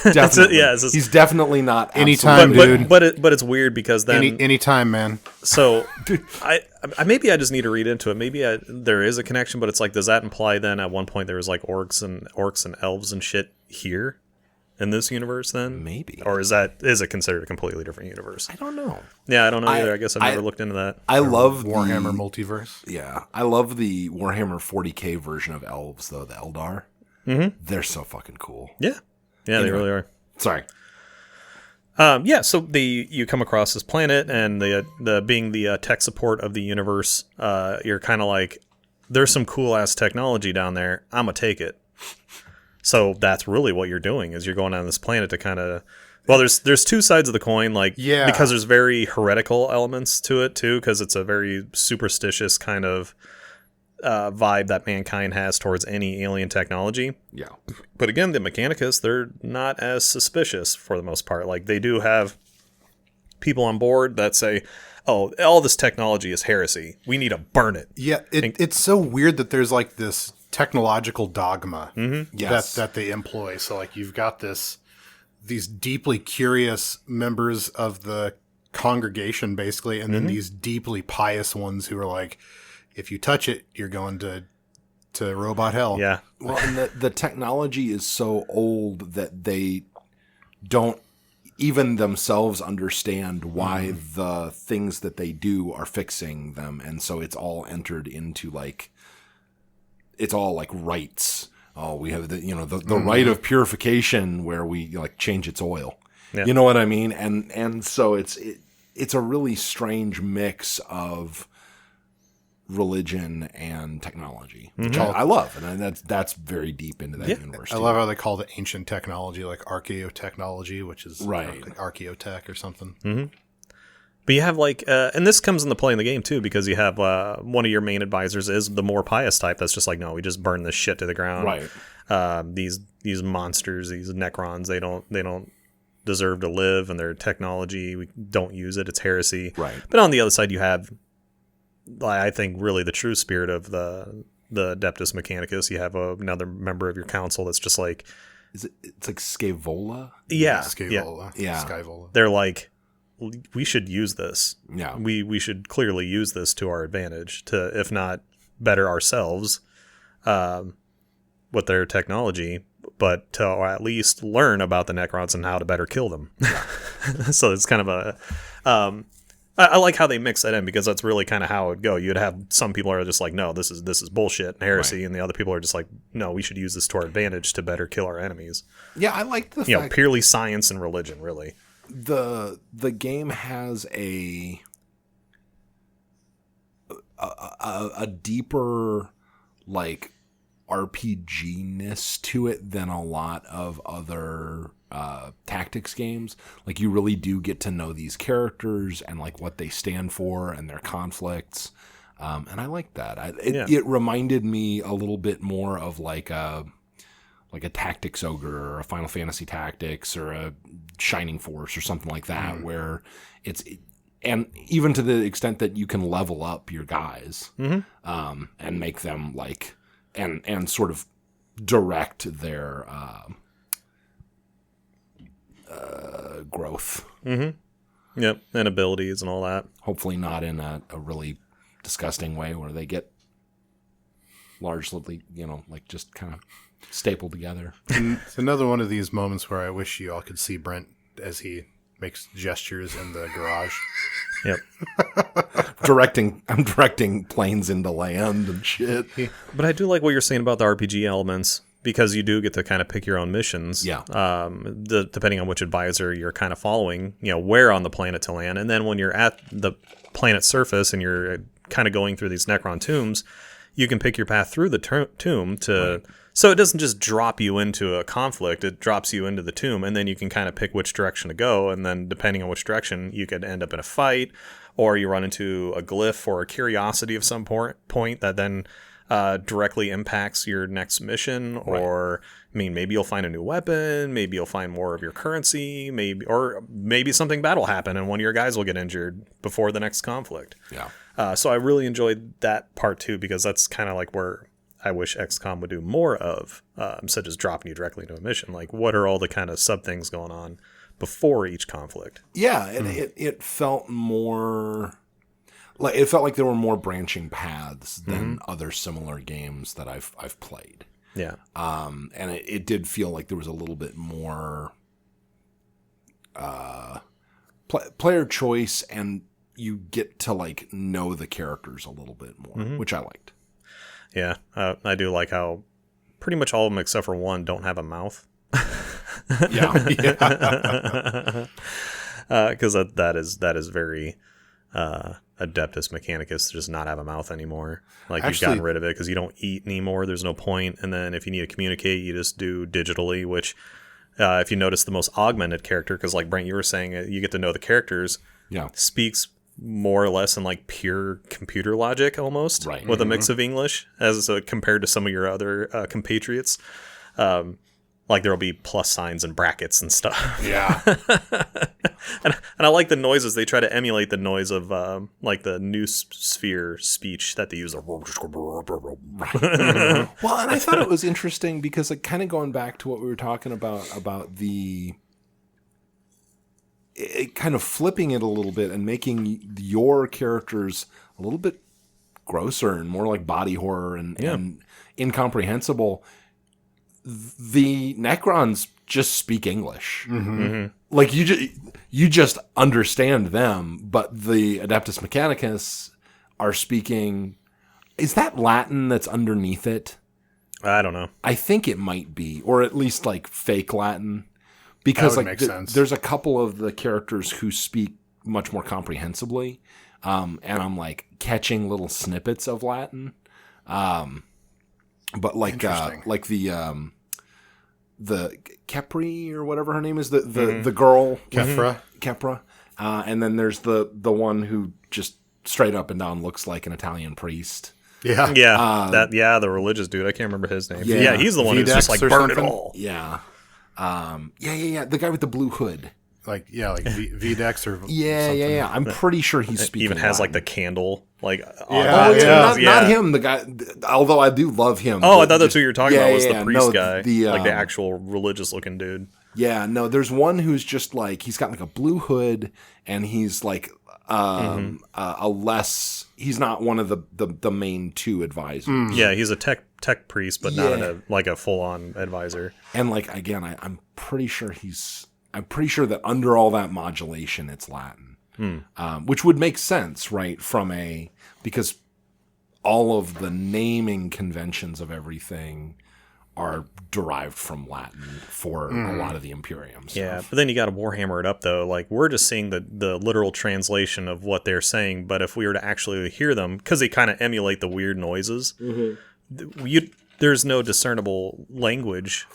Definitely. He's definitely not.
Anytime, dude.
But it's weird because then
anytime, man.
So I maybe I just need to read into it. Maybe there is a connection, but it's like, does that imply then at one point there was like orcs and elves and shit here in this universe then?
Maybe.
Or is it considered a completely different universe?
I don't know.
Yeah, I don't know either. I guess I've never looked into that.
I love
Warhammer multiverse.
Yeah, I love the Warhammer 40K version of elves though, the Eldar. Mm-hmm. They're so fucking cool.
Yeah. Yeah, anyway, they really are.
Sorry.
So you come across this planet, and the being the tech support of the universe, you're kind of like, there's some cool ass technology down there. I'm gonna take it. So that's really what you're doing, is you're going on this planet to kind of. Well, there's two sides of the coin, like, because there's very heretical elements to it too, because it's a very superstitious kind of vibe that mankind has towards any alien technology.
Yeah.
But again, the Mechanicus, they're not as suspicious for the most part. Like, they do have people on board that say, oh, all this technology is heresy. We need to burn it.
Yeah, it's so weird that there's like this technological dogma that they employ. So like you've got these deeply curious members of the congregation basically, and then these deeply pious ones who are like, if you touch it, you're going to robot hell.
Yeah.
Well, and the technology is so old that they don't even themselves understand why the things that they do are fixing them. And so it's all entered into it's all like rites. Oh, we have the rite of purification where we like change its oil. Yeah. You know what I mean? And so it's a really strange mix of religion and technology, which I love, and that's very deep into that universe.
I love how they call the ancient technology like archaeotechnology, which is like archaeotech or something.
Mm-hmm. But you have and this comes into play in the game too, because you have one of your main advisors is the more pious type that's just like, no, we just burn this shit to the ground.
Right.
These monsters, these Necrons, they don't deserve to live, and their technology, we don't use it. It's heresy.
Right.
But on the other side, you have, I think, really the true spirit of the Adeptus Mechanicus. You have another member of your council that's just like,
it's like Scaevola?
Yeah.
Scaevola.
Yeah.
Scaevola.
They're like, we should use this.
Yeah.
We should clearly use this to our advantage to, if not better ourselves with their technology, but to at least learn about the Necrons and how to better kill them. Yeah. So it's kind of a... I like how they mix that in, because that's really kind of how it would go. You'd have some people are just like, no, this is bullshit and heresy, right. And the other people are just like, no, we should use this to our advantage to better kill our enemies.
Yeah, I like the fact,
purely science and religion, really.
The game has a deeper like RPG-ness to it than a lot of other tactics games. Like, you really do get to know these characters and like what they stand for and their conflicts, and I like that. It reminded me a little bit more of like a Tactics Ogre or a Final Fantasy Tactics or a Shining Force or something like that, where and even to the extent that you can level up your guys and make them like and sort of direct their growth.
Mm-hmm. Yep, and abilities and all that.
Hopefully not in a really disgusting way where they get largely, like just kind of stapled together.
It's another one of these moments where I wish you all could see Brent as he makes gestures in the garage.
Yep.
I'm directing planes into land and shit.
But I do like what you're saying about the RPG elements, because you do get to kind of pick your own missions.
Yeah.
Depending on which advisor you're kind of following, where on the planet to land. And then when you're at the planet's surface and you're kind of going through these Necron tombs, you can pick your path through the tomb to... Right. So it doesn't just drop you into a conflict, it drops you into the tomb, and then you can kind of pick which direction to go, and then depending on which direction, you could end up in a fight, or you run into a glyph or a curiosity of some point that then directly impacts your next mission, or, maybe you'll find a new weapon, maybe you'll find more of your currency, maybe something bad will happen, and one of your guys will get injured before the next conflict.
Yeah.
So I really enjoyed that part too, because that's kind of like where... I wish XCOM would do more of, such as dropping you directly into a mission. Like, what are all the kind of sub things going on before each conflict?
Yeah, it felt more like it felt like there were more branching paths than other similar games that I've played.
Yeah,
and it did feel like there was a little bit more player choice, and you get to like know the characters a little bit more, which I liked.
Yeah, I do like how pretty much all of them except for one don't have a mouth.
Yeah,
because that is very Adeptus Mechanicus to just not have a mouth anymore. Like, you've gotten rid of it because you don't eat anymore. There's no point. And then if you need to communicate, you just do digitally, which if you notice the most augmented character, because like Brent, you were saying, you get to know the characters, speaks more or less in like pure computer logic almost,
right,
with a mix of English as compared to some of your other compatriots. Like, there'll be plus signs and brackets and stuff.
Yeah.
and I like the noises. They try to emulate the noise of like the new sphere speech that they use.
Well, and I thought it was interesting because, like, kind of going back to what we were talking about the kind of flipping it a little bit and making your characters a little bit grosser and more like body horror and incomprehensible. The Necrons just speak English. Like, you just understand them, but the Adeptus Mechanicus are speaking. Is that Latin that's underneath it?
I don't know.
I think it might be, or at least like fake Latin, because like there's a couple of the characters who speak much more comprehensibly, and I'm like catching little snippets of Latin. But like the Kepri or whatever her name is, the girl Kepra, and then there's the one who just straight up and down looks like an Italian priest.
The religious dude. I can't remember his name. Yeah, he's the one who's just like burned it all.
Yeah, the guy with the blue hood.
Like VDEX or
something. I'm pretty sure he's speaking.
Even has Latin. Like the candle, like
not him. The guy, although I do love him.
Oh, I thought that's who you were talking about. Was the priest guy, like the actual religious looking dude?
Yeah, no. There's one who's just like he's got like a blue hood, and he's like a less. He's not one of the main two advisors.
Yeah, he's a tech priest, but not a full on advisor.
And like again, I'm pretty sure that under all that modulation, it's Latin, which would make sense, right? Because all of the naming conventions of everything are derived from Latin for a lot of the Imperium stuff.
Yeah, but then you got to Warhammer it up, though. Like, we're just seeing the literal translation of what they're saying, but if we were to actually hear them, because they kind of emulate the weird noises, there's no discernible language.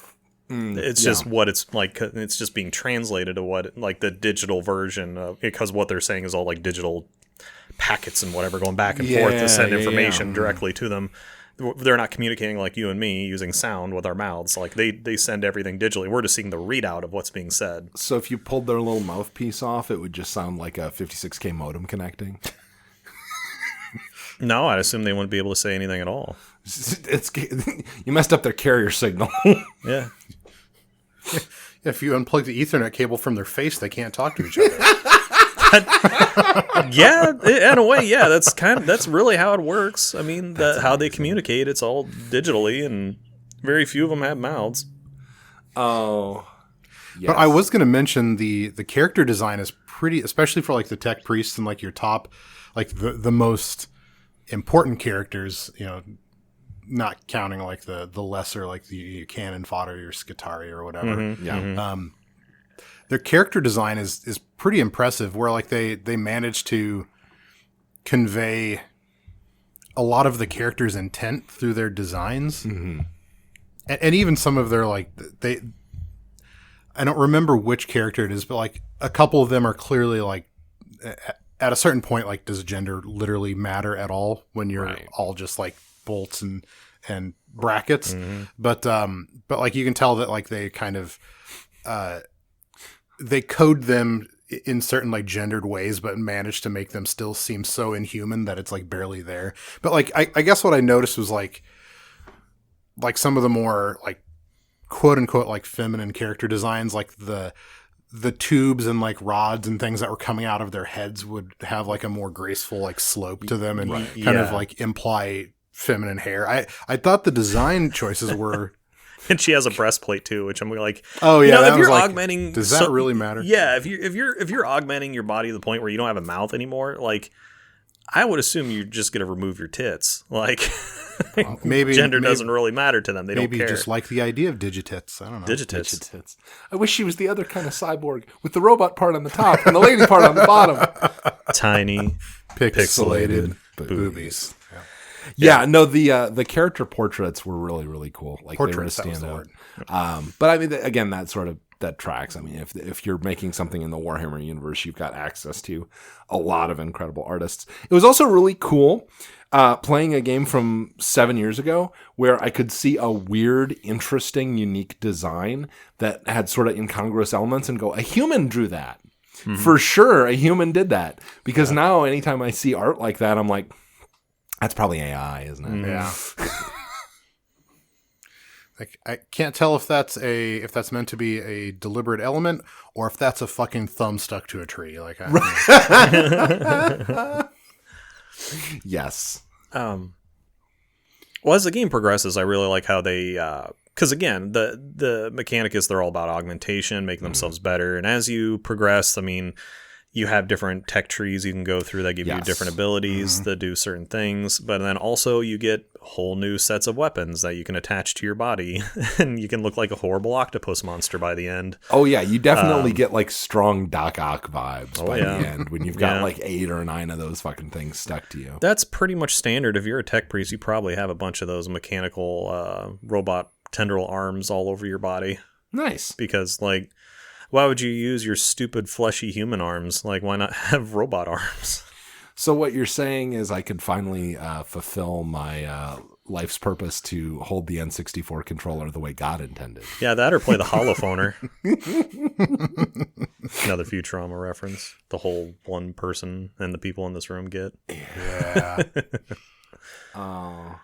It's just what it's like. It's just being translated to what like the digital version of, because what they're saying is all like digital packets and whatever going back and forth to send information directly to them. They're not communicating like you and me using sound with our mouths. Like they send everything digitally. We're just seeing the readout of what's being said.
So if you pulled their little mouthpiece off, it would just sound like a 56K modem connecting.
No, I'd assume they wouldn't be able to say anything at all.
You messed up their carrier signal.
Yeah.
If you unplug the Ethernet cable from their face, they can't talk to each other.
Yeah, in a way, yeah. That's really how it works. I mean, how they communicate, it's all digitally, and very few of them have mouths.
Oh, yes.
But I was going to mention the character design is pretty, especially for like the tech priests and like your top, like the most important characters, you know, not counting like the lesser, like the cannon fodder, your Skitarii or whatever. Their character design is pretty impressive, where like they manage to convey a lot of the character's intent through their designs. And even some of their like I don't remember which character it is, but like a couple of them are clearly like at a certain point, like, does gender literally matter at all when you're all just like bolts and brackets? But like you can tell that like they kind of they code them in certain like gendered ways, but manage to make them still seem so inhuman that it's like barely there. But like I guess what I noticed was like like some of the more like quote unquote like feminine character designs, like the tubes and like rods and things that were coming out of their heads would have like a more graceful like slope to them and kind of like imply feminine hair. I thought the design choices were.
And she has a breastplate too, which I'm like,
oh yeah,
if you're augmenting,
does that really matter?
Yeah, if you're augmenting your body to the point where you don't have a mouth anymore, like I would assume you're just gonna remove your tits. Like
maybe
gender doesn't really matter to them. They don't care.
Maybe just like the idea of digitits. I don't know.
Digitits.
I wish she was the other kind of cyborg with the robot part on the top and the lady part on the bottom.
Tiny,
pixelated boobies.
Yeah, no, the character portraits were really, really cool. Like portraits, they were a standout. But I mean, again, that tracks. I mean, if you're making something in the Warhammer universe, you've got access to a lot of incredible artists. It was also really cool playing a game from 7 years ago where I could see a weird, interesting, unique design that had sort of incongruous elements and go, a human drew that. Mm-hmm. For sure, a human did that. Because now anytime I see art like that, I'm like, that's probably AI, isn't it?
Yeah. Like I can't tell if that's meant to be a deliberate element or if that's a fucking thumb stuck to a tree. Like,
yes.
Well, as the game progresses, I really like how they, because again, the Mechanicus, they're all about augmentation, making themselves better, and as you progress, I mean, you have different tech trees you can go through that give you different abilities that do certain things, but then also you get whole new sets of weapons that you can attach to your body, and you can look like a horrible octopus monster by the end.
Oh yeah, you definitely get like strong Doc Ock vibes by the end when you've got like 8 or 9 of those fucking things stuck to you.
That's pretty much standard. If you're a tech priest, you probably have a bunch of those mechanical robot tendril arms all over your body.
Nice.
Because like, why would you use your stupid fleshy human arms? Like, why not have robot arms?
So what you're saying is I could finally fulfill my life's purpose to hold the N64 controller the way God intended.
Yeah, that or play the holophoner. Another Futurama reference. The whole one person and the people in this room get.
Yeah.
Oh.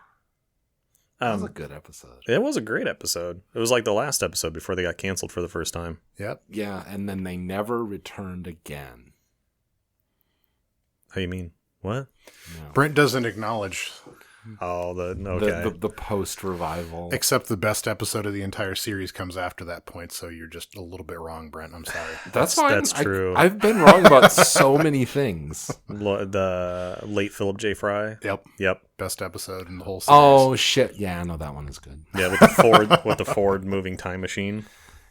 That was a good episode.
It was a great episode. It was like the last episode before they got canceled for the first time.
Yep.
Yeah, and then they never returned again.
How you mean? What?
No.
Brent doesn't acknowledge.
Oh, the
post-revival.
Except the best episode of the entire series comes after that point, so you're just a little bit wrong, Brent. I'm sorry.
That's fine.
That's true.
I've been wrong about so many things.
The late Philip J. Fry.
Yep. Best episode in the whole series.
Oh shit! Yeah, I know that one is good.
Yeah, with the Ford moving time machine.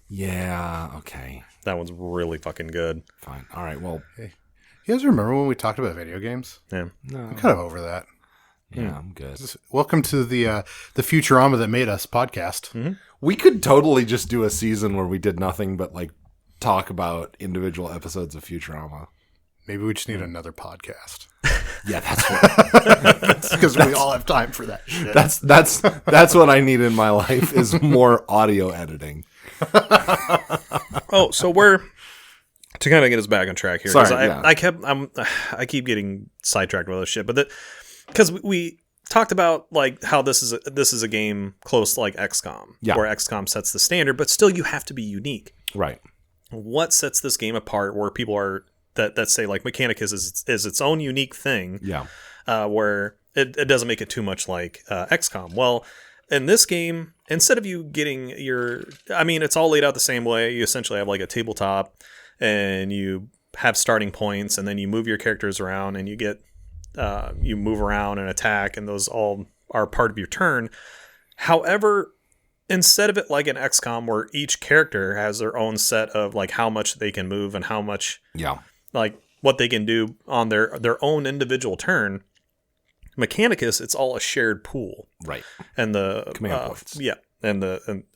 Yeah. Okay.
That one's really fucking good.
Fine. All right. Well,
hey, you guys remember when we talked about video games?
Yeah.
No.
I'm kind of over that.
Yeah, I'm good.
Welcome to the Futurama that made us podcast.
Mm-hmm.
We could totally just do a season where we did nothing but like talk about individual episodes of Futurama.
Maybe we just need another podcast.
Yeah, that's what.
Because we all have time for that shit.
That's what I need in my life is more audio editing.
Oh, so we're to kind of get us back on track here.
Sorry,
I keep getting sidetracked with this shit, but because we talked about like how this is a game close to like XCOM, where XCOM sets the standard, but still you have to be unique.
Right.
What sets this game apart where people are that say like Mechanicus is its own unique thing?
Yeah.
Where it doesn't make it too much like XCOM. Well, in this game, instead of you getting it's all laid out the same way. You essentially have like a tabletop and you have starting points and then you move your characters around and you get you move around and attack, and those all are part of your turn. However, instead of it like an XCOM where each character has their own set of like how much they can move and how much like what they can do on their own individual turn, Mechanicus, it's all a shared pool.
Right.
And the
command points.
Yeah.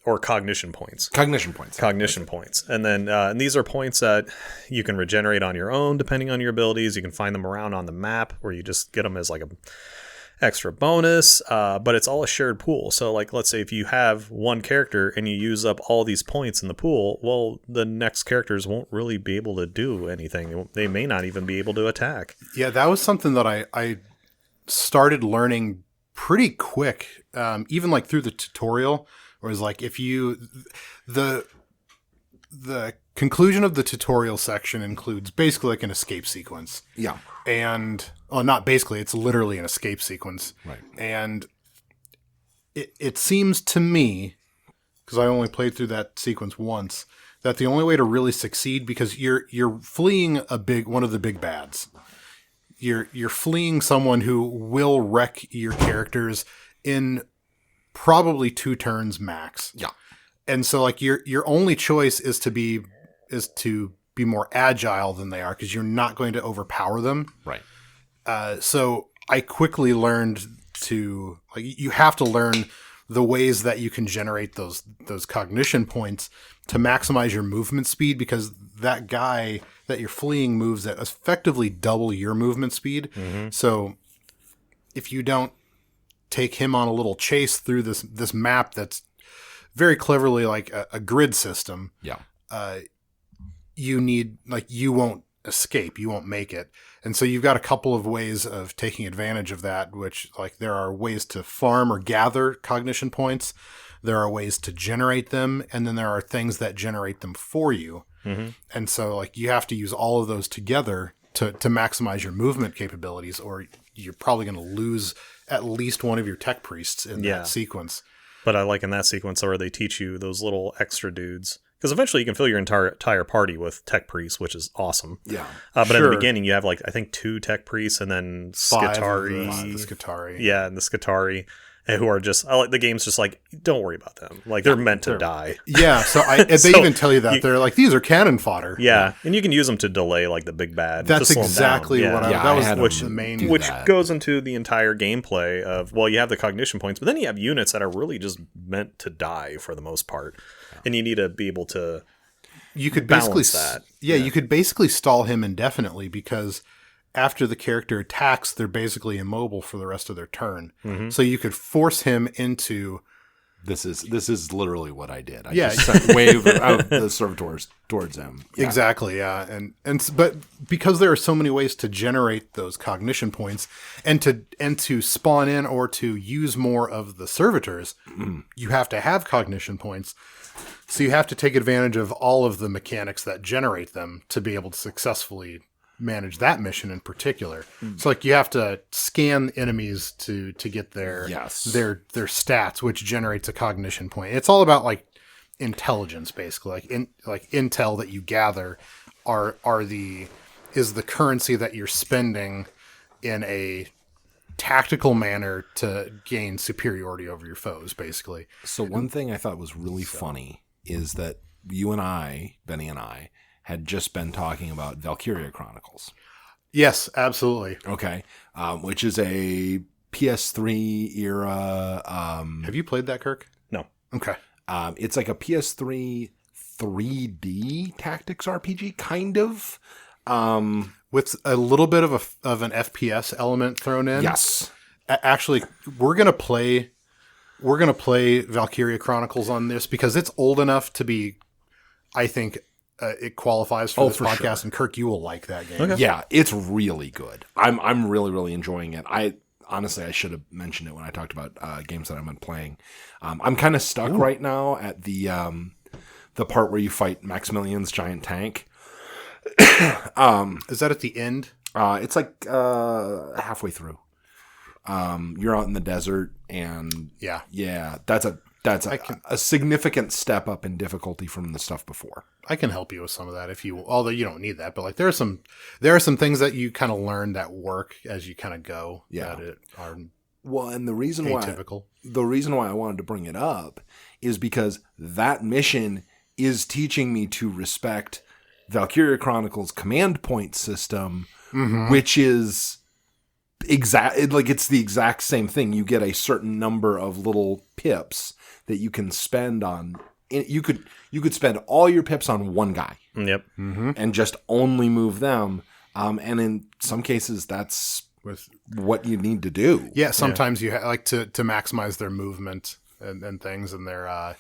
Or cognition points.
Cognition points.
And then and these are points that you can regenerate on your own depending on your abilities. You can find them around on the map where you just get them as like a extra bonus. But it's all a shared pool. So like let's say if you have one character and you use up all these points in the pool, well, the next characters won't really be able to do anything. They may not even be able to attack.
Yeah, that was something that I started learning pretty quick, even like through the tutorial, where it's like if you the conclusion of the tutorial section includes basically like an escape sequence.
Yeah.
And not basically, it's literally an escape sequence.
Right.
And it seems to me, because I only played through that sequence once, that the only way to really succeed, because you're fleeing one of the big bads. You're fleeing someone who will wreck your characters in probably 2 turns max.
Yeah.
And so like your only choice is to be more agile than they are, because you're not going to overpower them.
Right.
So I quickly learned to, like, you have to learn the ways that you can generate those cognition points to maximize your movement speed, because that guy that you're fleeing moves at effectively double your movement speed. Mm-hmm. So if you don't take him on a little chase through this map that's very cleverly like a grid system, you won't escape, you won't make it. And so you've got a couple of ways of taking advantage of that, which, like, there are ways to farm or gather cognition points. There are ways to generate them, and then there are things that generate them for you. Mm-hmm. And so, like, you have to use all of those together to maximize your movement capabilities, or you're probably going to lose at least one of your tech priests in that sequence.
But I like in that sequence where they teach you those little extra dudes. Because eventually you can fill your entire party with tech priests, which is awesome.
Yeah.
But at the beginning, you have, like, I think 2 tech priests and then Skitari.
The Skitari.
Yeah, and the Skitari, who are just, the game's just like, don't worry about them. Like, they're meant to die.
Yeah, so they even tell you that. They're like, these are cannon fodder.
Yeah, and you can use them to delay, like, the big bad.
That's exactly what that was the main.
Which goes into the entire gameplay of, well, you have the cognition points, but then you have units that are really just meant to die for the most part. And you need to be able to balance that.
Yeah, you could basically stall him indefinitely, because after the character attacks, they're basically immobile for the rest of their turn. Mm-hmm. So you could force him into...
This is literally what I did. I just wave out the servitors towards him.
Yeah. Exactly, yeah. But because there are so many ways to generate those cognition points and to spawn in or to use more of the servitors, you have to have cognition points. So you have to take advantage of all of the mechanics that generate them to be able to successfully manage that mission in particular. So, like, you have to scan enemies to get their stats, which generates a cognition point. It's all about, like, intelligence, basically. Like intel that you gather is the currency that you're spending in a tactical manner to gain superiority over your foes, basically.
So one thing I thought was really funny is that you and I, Benny and I, had just been talking about Valkyria Chronicles.
Yes, absolutely.
Okay. Which is a PS3 era.
Have you played that, Kirk?
No.
Okay.
It's like a PS3 3D tactics RPG, kind of.
With a little bit of an FPS element thrown in.
Yes.
Actually, we're gonna play Valkyria Chronicles on this, because it's old enough to be, I think, it qualifies for this podcast. Sure. And Kirk, you will like that game.
Okay. Yeah, it's really good. I'm really, really enjoying it. I should have mentioned it when I talked about games that I've been playing. I'm kind of stuck right now at the part where you fight Maximilian's giant tank.
Is that at the end?
It's like halfway through. You're out in the desert, and that's a significant step up in difficulty from the stuff before.
I can help you with some of that although you don't need that, but like there are some things that you kind of learn that work as you kind of go.
Yeah.
That are
well, and the reason
atypical.
why I wanted to bring it up is because that mission is teaching me to respect Valkyria Chronicles command point system, which is it's the exact same thing. You get a certain number of little pips that you can spend on. You could spend all your pips on one guy.
Yep.
And just only move them. And in some cases, that's what you need to do.
Yeah. Sometimes you like to maximize their movement and things, and their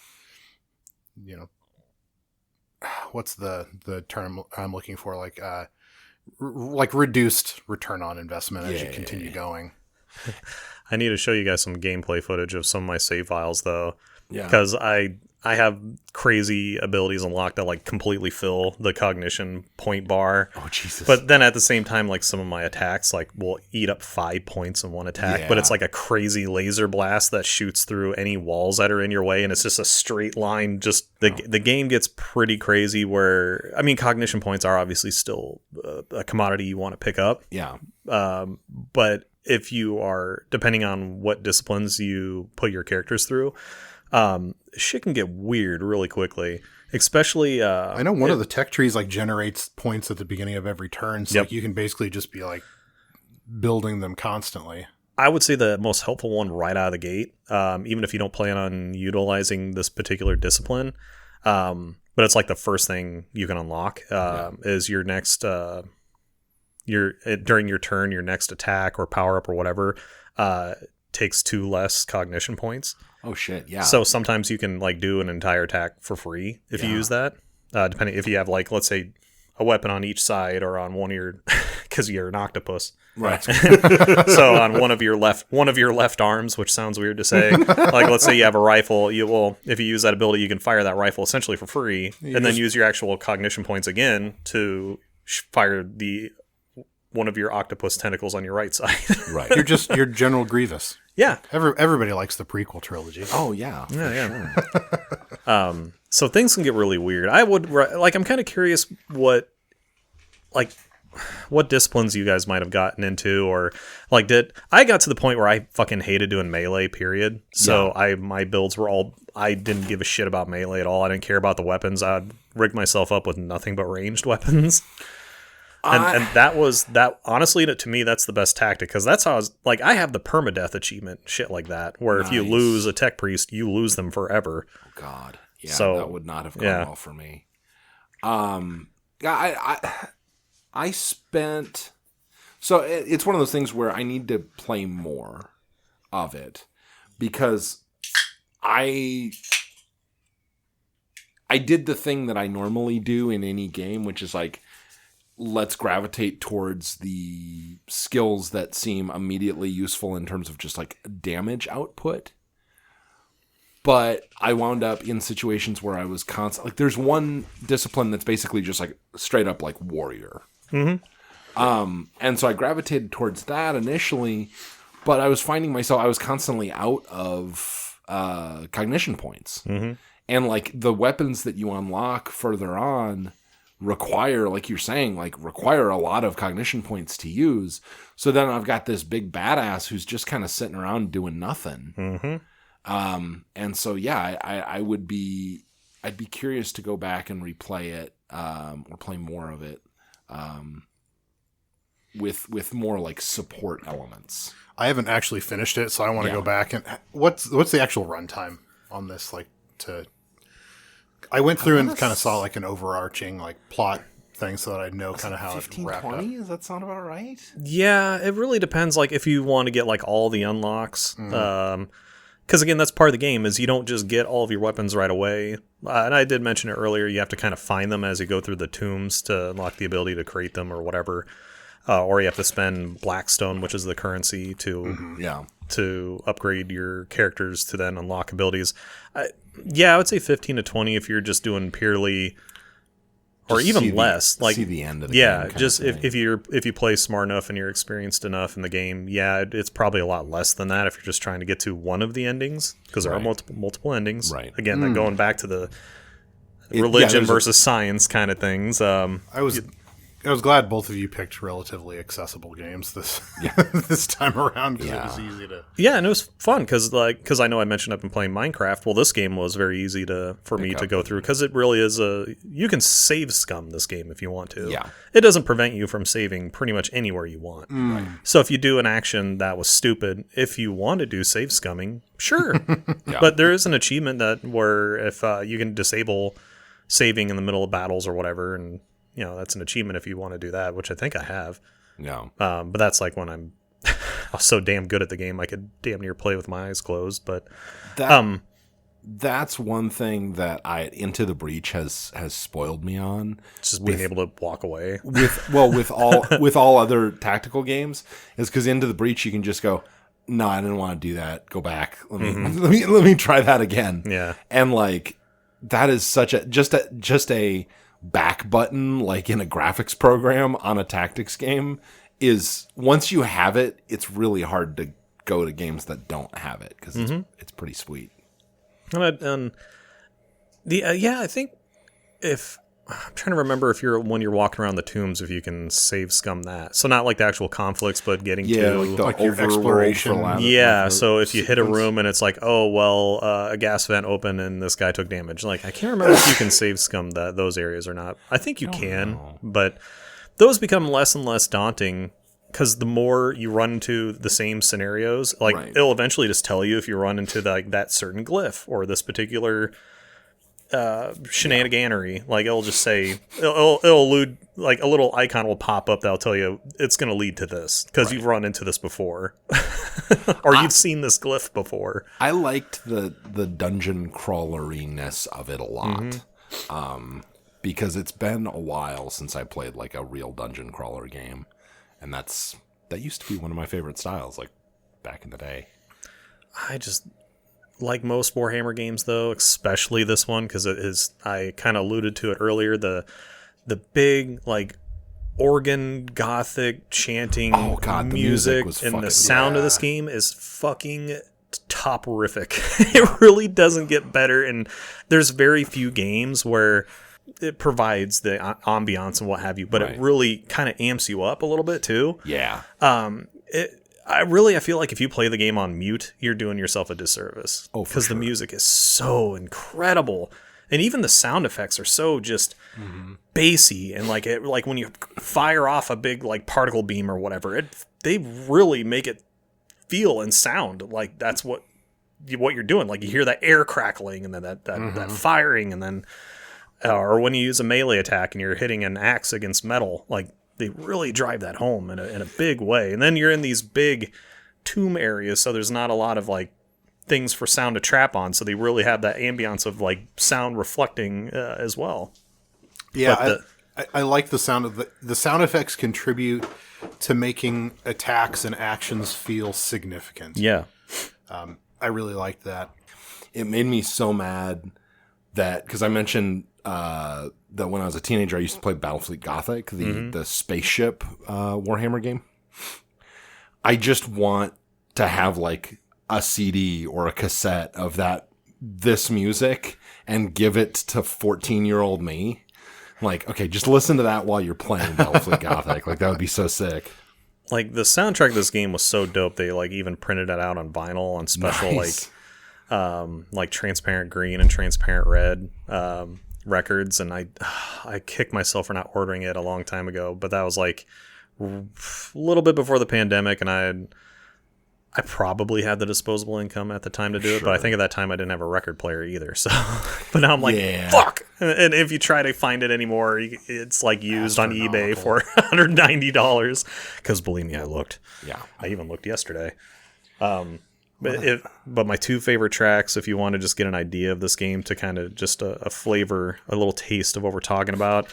what's the term I'm looking for? Like reduced return on investment as you continue going.
I need to show you guys some gameplay footage of some of my save files, though.
Yeah.
Because I have crazy abilities unlocked that like completely fill the cognition point bar.
Oh, Jesus.
But then at the same time, like some of my attacks like will eat up 5 points in one attack. But it's like a crazy laser blast that shoots through any walls that are in your way, and it's just a straight line. Just the game gets pretty crazy. Where I mean, cognition points are obviously still a commodity you want to pick up.
Yeah.
But if you are, depending on what disciplines you put your characters through, shit can get weird really quickly. Especially,
I know one of the tech trees like generates points at the beginning of every turn, so like, you can basically just be like building them constantly.
I would say the most helpful one right out of the gate, even if you don't plan on utilizing this particular discipline, but it's like the first thing you can unlock is your next, during your turn, your next attack or power up or whatever takes 2 less cognition points.
Oh shit! Yeah.
So sometimes you can like do an entire attack for free if you use that. Depending if you have like, let's say, a weapon on each side or on one of your, because you're an octopus,
right?
So on one of your left arms, which sounds weird to say, like let's say you have a rifle, if you use that ability, you can fire that rifle essentially for free, and then use your actual cognition points again to fire one of your octopus tentacles on your right side.
Right.
You're General Grievous.
Yeah.
Everybody likes the prequel trilogy.
Oh yeah.
Yeah. Sure. So things can get really weird. I'm kind of curious what disciplines you guys might have gotten into, or like I got to the point where I fucking hated doing melee, period. So my builds were I didn't give a shit about melee at all. I didn't care about the weapons. I'd rig myself up with nothing but ranged weapons. And that honestly, to me, that's the best tactic, because that's how I was like, I have the permadeath achievement, shit like that, where if you lose a tech priest, you lose them forever.
Oh God, yeah,
so,
that would not have gone well for me. I spent, so it's one of those things where I need to play more of it, because I did the thing that I normally do in any game, which is like, let's gravitate towards the skills that seem immediately useful in terms of just like damage output. But I wound up in situations where I was constantly like, there's one discipline that's basically just like straight up like warrior. Mm-hmm. And so I gravitated towards that initially, but I was finding myself, I was constantly out of cognition points. Mm-hmm. And like the weapons that you unlock further on require, like you're saying, require a lot of cognition points to use. So then I've got this big badass who's just kind of sitting around doing nothing. Mm-hmm. And so, yeah, I'd be curious to go back and replay it, or play more of it, with more like support elements.
I haven't actually finished it, so I want to go back and what's the actual runtime on this? Like I went through and kind of saw like an overarching like plot thing, so that I know kind of how it wrapped
20?
up.
Does that sound about right?
Yeah, it really depends. Like if you want to get like all the unlocks, because again, that's part of the game is you don't just get all of your weapons right away. And I did mention it earlier. You have to kind of find them as you go through the tombs to unlock the ability to create them or whatever. Or you have to spend Blackstone, which is the currency, to upgrade your characters to then unlock abilities. I would say 15 to 20 if you're just doing purely, or just even less. Like see
the end of the game.
Just if you play smart enough and you're experienced enough in the game, it's probably a lot less than that if you're just trying to get to one of the endings, because there are multiple endings.
Right.
Again, going back to the religion versus science kind of things.
I was glad both of you picked relatively accessible games this time around, because it was easy to...
Yeah, and it was fun, because I know I mentioned I've been playing Minecraft. Well, this game was very easy for me to go through, because it really is you can save scum this game if you want to.
Yeah.
It doesn't prevent you from saving pretty much anywhere you want. Right. So if you do an action that was stupid, if you want to do save scumming, sure. But there is an achievement where if you can disable saving in the middle of battles or whatever, and... that's an achievement if you want to do that, which I think I have.
No.
But that's like when I was so damn good at the game, I could damn near play with my eyes closed. But
that's one thing that Into the Breach has spoiled me on.
Just being able to walk away.
With all other tactical games, is because Into the Breach you can just go, no, I didn't want to do that. Go back. Let me try that again.
Yeah.
And like that is such a just a back button like in a graphics program on a tactics game is once you have it, it's really hard to go to games that don't have it because it's pretty sweet.
And I think if I'm trying to remember if when you're walking around the tombs, if you can save scum that. So not like the actual conflicts, but getting to
like your exploration.
Yeah. So if you hit a room and it's like, oh well, a gas vent opened and this guy took damage. Like I can't remember if you can save scum those areas or not. I think you can, but those become less and less daunting because the more you run into the same scenarios, like it'll eventually just tell you if you run into that certain glyph or this particular shenaniganery. Like it'll just say it'll allude, like a little icon will pop up that'll tell you it's going to lead to this because you've run into this before or you've seen this glyph before.
I liked the dungeon crawleriness of it a lot because it's been a while since I played like a real dungeon crawler game, and that used to be one of my favorite styles like back in the day.
I just like most Warhammer games, though, especially this one, because it is, I kind of alluded to it earlier, the big, like, organ gothic chanting music and the sound of this game is fucking top-rific. It really doesn't get better, and there's very few games where it provides the ambiance and what have you, but it really kind of amps you up a little bit, too.
Yeah.
I feel like if you play the game on mute, you're doing yourself a disservice.
Oh,
because the music is so incredible, and even the sound effects are so just bassy, and like when you fire off a big like particle beam or whatever, they really make it feel and sound like that's what you're doing. Like you hear that air crackling and then that firing, and then or when you use a melee attack and you're hitting an axe against metal, like. They really drive that home in a big way. And then you're in these big tomb areas, so there's not a lot of like things for sound to trap on. So they really have that ambiance of like sound reflecting as well.
Yeah, I like the sound of the sound effects contribute to making attacks and actions feel significant.
Yeah.
I really liked that.
It made me so mad that, because I mentioned that when I was a teenager, I used to play Battlefleet Gothic, the spaceship Warhammer game. I just want to have like a CD or a cassette of this music and give it to 14-year-old me. Like, okay, just listen to that while you're playing Battlefleet Gothic. Like, that would be so sick.
Like, the soundtrack of this game was so dope. They like even printed it out on vinyl on special like transparent green and transparent red records, and I kicked myself for not ordering it a long time ago, but that was like a little bit before the pandemic, and I probably had the disposable income at the time to do it, but I think at that time I didn't have a record player either, so but now I'm like, fuck! And if you try to find it anymore, it's like used on eBay for $190, because believe me, I looked.
Yeah.
I even looked yesterday. But my two favorite tracks, if you want to just get an idea of this game, to kind of just a flavor, a little taste of what we're talking about,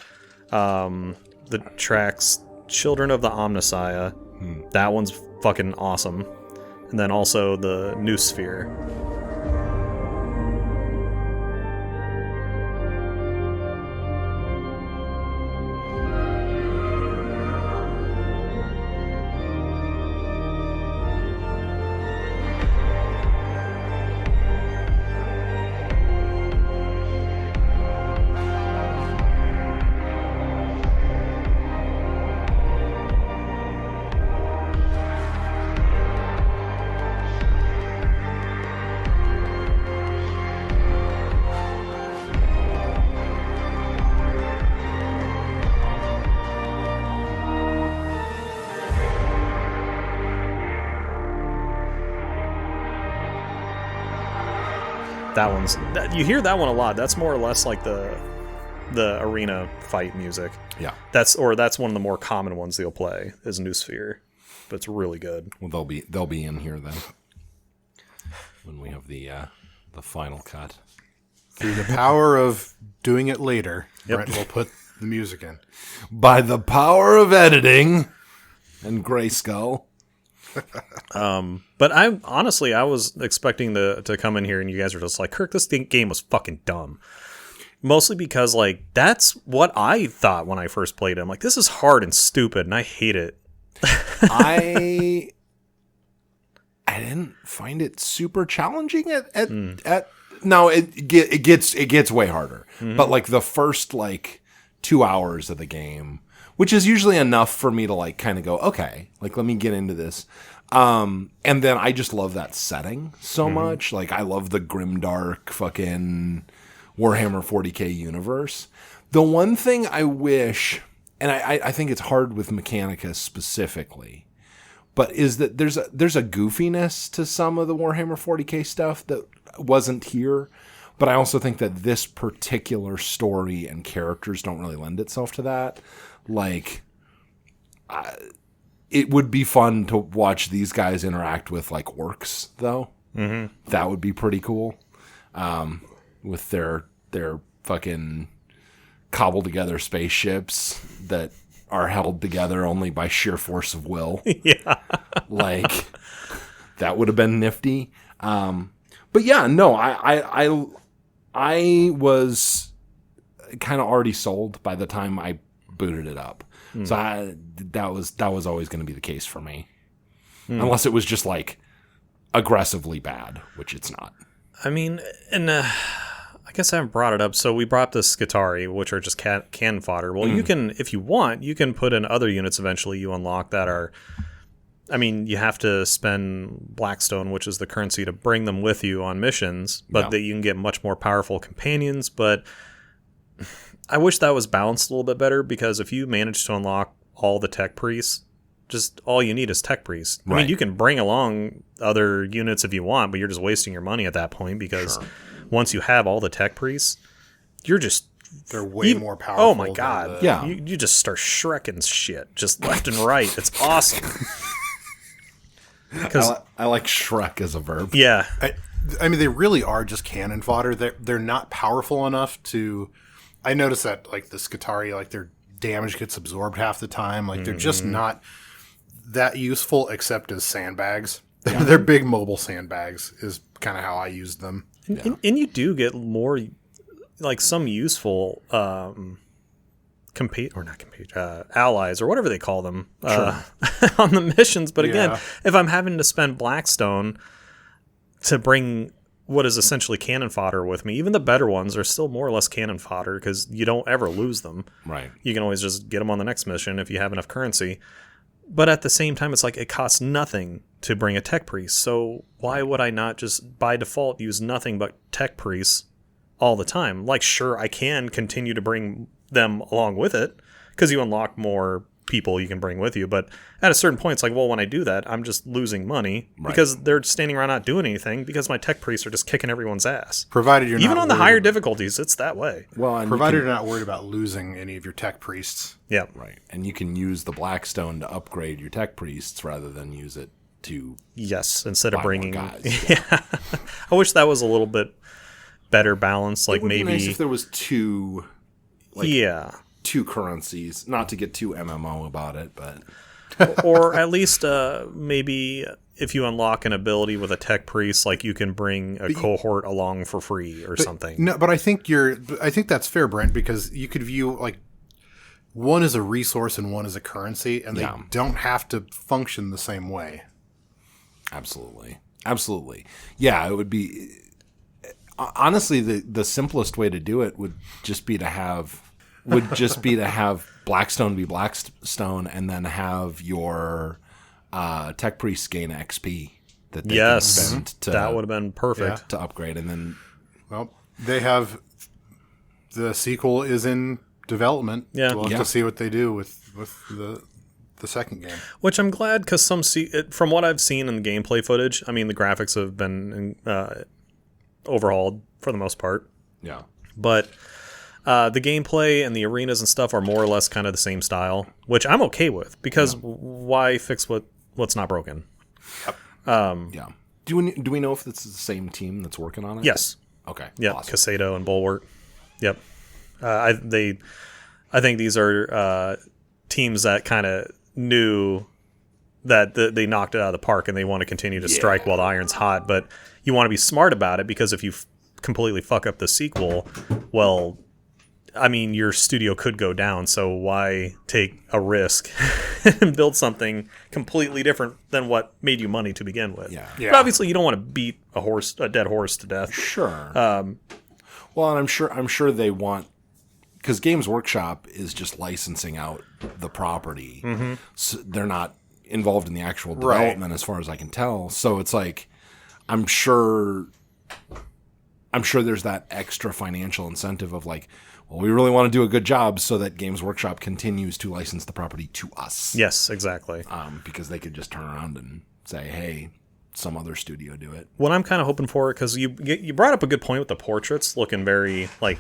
the tracks Children of the Omnissiah, that one's fucking awesome. And then also the Noosphere. You hear that one a lot. That's more or less like the arena fight music.
Yeah.
That's one of the more common ones they'll play is Noosphere, but it's really good.
Well, they'll be in here then when we have the final cut.
Through the power of doing it later, Brett will put the music in.
By the power of editing and Grayskull.
But I was expecting to come in here and you guys were just like, Kirk, this game was fucking dumb. Mostly because, like, that's what I thought when I first played it. I'm like, this is hard and stupid, and I hate it.
I didn't find it super challenging at no, it gets way harder. Mm-hmm. But like the first like 2 hours of the game, which is usually enough for me to like kind of go, okay, like let me get into this. And then I just love that setting so much. Like I love the grimdark fucking Warhammer 40K universe. The one thing I wish, and I think it's hard with Mechanicus specifically, but is that there's a goofiness to some of the Warhammer 40K stuff that wasn't here. But I also think that this particular story and characters don't really lend itself to that. Like, it would be fun to watch these guys interact with like orcs, though. Mm-hmm. That would be pretty cool. With their fucking cobbled together spaceships that are held together only by sheer force of will.
Yeah.
Like, that would have been nifty. But yeah, no, I was kind of already sold by the time I booted it up. So that was always going to be the case for me. Unless it was just like aggressively bad, which it's not.
I mean, and I guess I haven't brought it up. So we brought up the Skitarii, which are just cannon fodder. Well, you can, if you want, you can put in other units eventually you unlock that are, I mean, you have to spend Blackstone, which is the currency, to bring them with you on missions, but that you can get much more powerful companions. But I wish that was balanced a little bit better, because if you manage to unlock all the tech priests, just all you need is tech priests. Right. I mean, you can bring along other units if you want, but you're just wasting your money at that point, because once you have all the tech priests, you're just...
They're way more powerful.
Oh my god. You just start shrekking shit just left and right. It's awesome.
I like Shrek as a verb.
Yeah.
I mean, they really are just cannon fodder. They're not powerful enough to... I noticed that, like, the Skitarii, like, their damage gets absorbed half the time. Like, they're just not that useful except as sandbags. Yeah. They're big mobile sandbags is kind of how I used them.
And you do get more, like, some useful allies, or whatever they call them, on the missions. But again, if I'm having to spend Blackstone to bring what is essentially cannon fodder with me, even the better ones are still more or less cannon fodder, because you don't ever lose them.
Right.
You can always just get them on the next mission if you have enough currency. But at the same time, it's like it costs nothing to bring a tech priest. So why would I not just by default use nothing but tech priests all the time? Like, sure, I can continue to bring them along with it, because you unlock more people you can bring with you. But at a certain point, it's like, well, when I do that, I'm just losing money because they're standing around not doing anything, because my tech priests are just kicking everyone's ass.
Provided you're
even
not
on the higher difficulties, it's that way.
Well,
provided you're not worried about losing any of your tech priests.
Yeah,
right. And you can use the Blackstone to upgrade your tech priests rather than use it to
instead of bringing
guys.
Yeah. I wish that was a little bit better balanced. Like,
it would
maybe
be nice if there was two. Like, two currencies, not to get too MMO about it, but
or at least maybe if you unlock an ability with a tech priest, like you can bring a cohort along for free or something.
No, but I think that's fair, Brent, because you could view like one is a resource and one is a currency, and they don't have to function the same way.
Absolutely. Yeah, it would be honestly the simplest way to do it would just be to have Blackstone be Blackstone, and then have your tech priests gain XP that they can spend to,
that would have been perfect
to upgrade. And then,
well, they have the sequel is in development. Yeah, we'll have to see what they do with the second game.
Which I'm glad, because from what I've seen in the gameplay footage, I mean, the graphics have been overhauled for the most part.
Yeah,
but the gameplay and the arenas and stuff are more or less kind of the same style, which I'm okay with, because why fix what's not broken?
Yeah. Do we know if it's the same team that's working on it?
Yes.
Okay.
Yeah.
Awesome.
Casado and Bulwark. Yep. I think these are teams that kind of knew that they knocked it out of the park and they want to continue to strike while the iron's hot. But you want to be smart about it, because if you completely fuck up the sequel, well, I mean, your studio could go down. So why take a risk and build something completely different than what made you money to begin with?
Yeah.
But obviously, you don't want to beat a dead horse to death.
Sure. Well, and I'm sure they want, because Games Workshop is just licensing out the property. Mm-hmm. So they're not involved in the actual development, as far as I can tell. So it's like, I'm sure there's that extra financial incentive of like, well, we really want to do a good job so that Games Workshop continues to license the property to us.
Yes, exactly.
Because they could just turn around and say, hey, some other studio do it.
What I'm kind of hoping for, because you brought up a good point with the portraits looking very like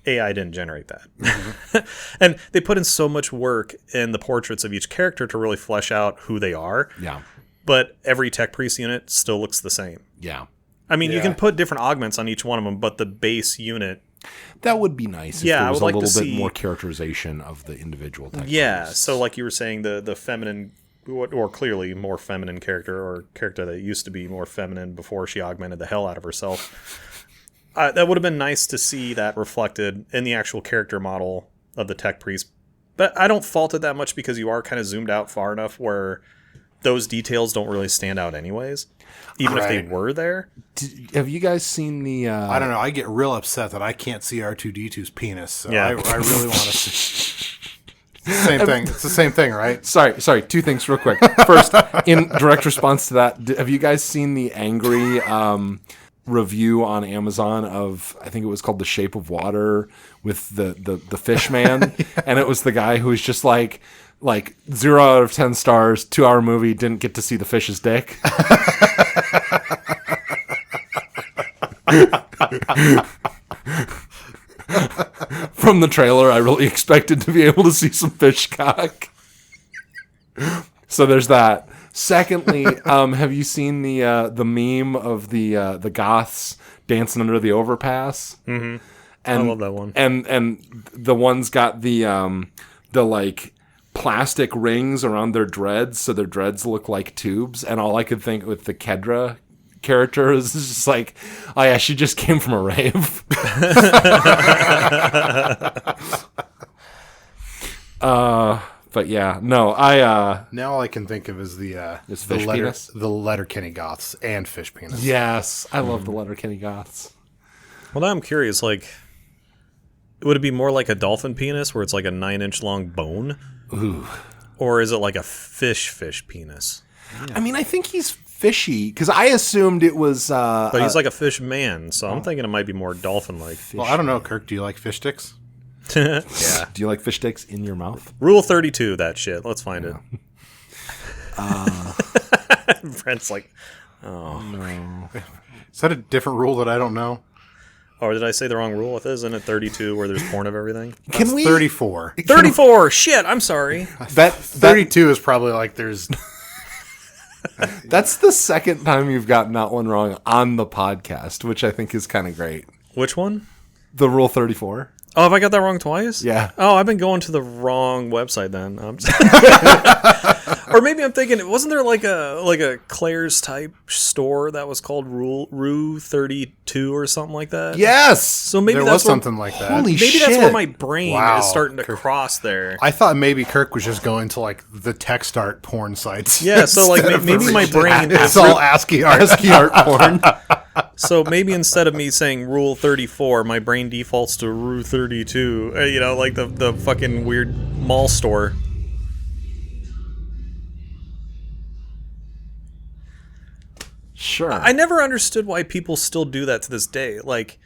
AI didn't generate that. Mm-hmm. And they put in so much work in the portraits of each character to really flesh out who they are.
Yeah.
But every tech priest unit still looks the same.
Yeah.
I mean, you can put different augments on each one of them, but the base unit...
That would be nice if there was a little bit more characterization of the individual tech priests.
So like you were saying, the feminine, or clearly more feminine character, or character that used to be more feminine before she augmented the hell out of herself... that would have been nice to see that reflected in the actual character model of the tech priest. But I don't fault it that much, because you are kind of zoomed out far enough where those details don't really stand out anyways, even if they were there.
Have you guys seen the...
I don't know. I get real upset that I can't see R2-D2's penis. So I really want to see... Same thing. It's the same thing, right?
Sorry. Two things real quick. First, in direct response to that, have you guys seen the angry... review on Amazon of, I think it was called The Shape of Water, with the fish man? And it was the guy who was just like 0 out of 10 stars, 2-hour movie, didn't get to see the fish's dick. From the trailer, I really expected to be able to see some fish cock. So there's that. Secondly, have you seen the meme of the goths dancing under the overpass?
Mm-hmm.
And,
I love that one.
And the one's got the like plastic rings around their dreads, so their dreads look like tubes. And all I could think with the Kedra character is just like, oh yeah, she just came from a rave. But yeah, no,
now all I can think of is the
penis?
the Letterkenny Goths and fish penis.
Yes, I love the Letterkenny Goths.
Well, now I'm curious, like, would it be more like a dolphin penis, where it's like a 9-inch long bone?
Ooh.
Or is it like a fish penis?
Yeah. I mean, I think he's fishy, because I assumed it was...
but he's like a fish man, so I'm thinking it might be more dolphin-like.
Well, I don't know, Kirk. Do you like fish sticks?
Yeah.
Do you like fish sticks in your mouth?
Rule 32, that shit. Let's find it. Brent's like, oh.
No.
Is that a different rule that I don't know?
Or did I say the wrong rule? Isn't it 32 where there's porn of everything?
That's 34.
34! Shit, I'm sorry.
That
32 is probably like there's...
That's the second time you've gotten that one wrong on the podcast, which I think is kind of great.
Which one?
The Rule 34.
Oh, have I got that wrong twice?
Yeah.
Oh, I've been going to the wrong website then. Or maybe I'm thinking, wasn't there like a Claire's type store that was called Rue 32 or something like that?
Yes.
So maybe
there
that's
was something like that.
Holy
maybe
shit.
that's where my brain
Wow.
is starting to cross there.
I thought maybe Kirk was just going to like the text art porn sites.
Yeah, so like maybe my brain
it's all ASCII art.
ASCII art porn.
So maybe instead of me saying Rule 34, my brain defaults to Rue 32. You know, like the fucking weird mall store.
Sure.
I never understood why people still do that to this day. Like,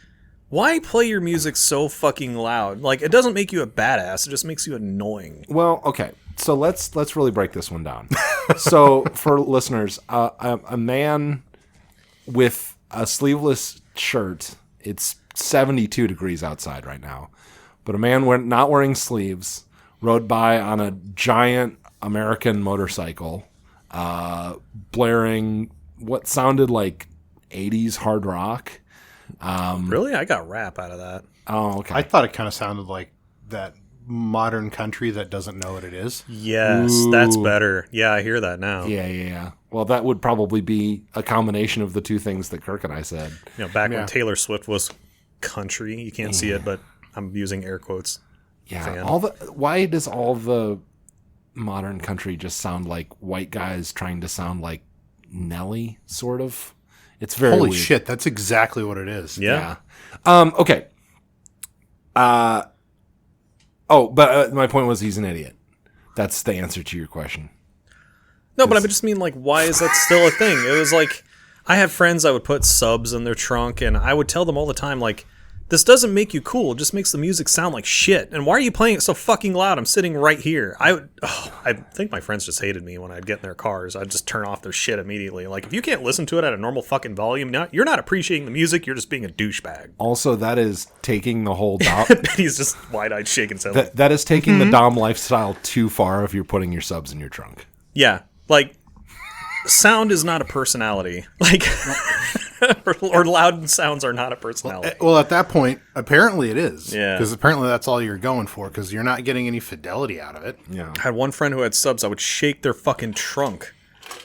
why play your music so fucking loud? Like, it doesn't make you a badass. It just makes you annoying.
Well, okay. So let's really break this one down. So for listeners, a man with a sleeveless shirt, it's 72 degrees outside right now, but a man not wearing sleeves rode by on a giant American motorcycle, blaring what sounded like 80s hard rock.
Really? I got rap out of that.
Oh, okay.
I thought it kind of sounded like that modern country that doesn't know what it is.
Yes, that's better. Yeah, I hear that now.
Yeah. Well, that would probably be a combination of the two things that Kirk and I said.
Back when Taylor Swift was country, you can't see it, but I'm using air quotes.
Yeah.
Fan.
Why does all the modern country just sound like white guys trying to sound like Nelly, sort of? It's very
Holy
weird.
shit, that's exactly what it is.
Yeah.
Okay. But my point was he's an idiot. That's the answer to your question.
No, but I just mean, like, why is that still a thing? It was like, I had friends that would put subs in their trunk, and I would tell them all the time, like, this doesn't make you cool. It just makes the music sound like shit. And why are you playing it so fucking loud? I'm sitting right here. I think my friends just hated me when I'd get in their cars. I'd just turn off their shit immediately. Like, if you can't listen to it at a normal fucking volume, you're not appreciating the music. You're just being a douchebag.
Also, that is taking the whole Dom.
He's just wide-eyed shaking his head.
That is taking the Dom lifestyle too far if you're putting your subs in your trunk.
Yeah, like, sound is not a personality. Like, or loud sounds are not a personality.
Well, at that point, apparently it is.
Yeah.
Because apparently that's all you're going for, because you're not getting any fidelity out of it.
Yeah.
I had one friend who had subs. I would shake their fucking trunk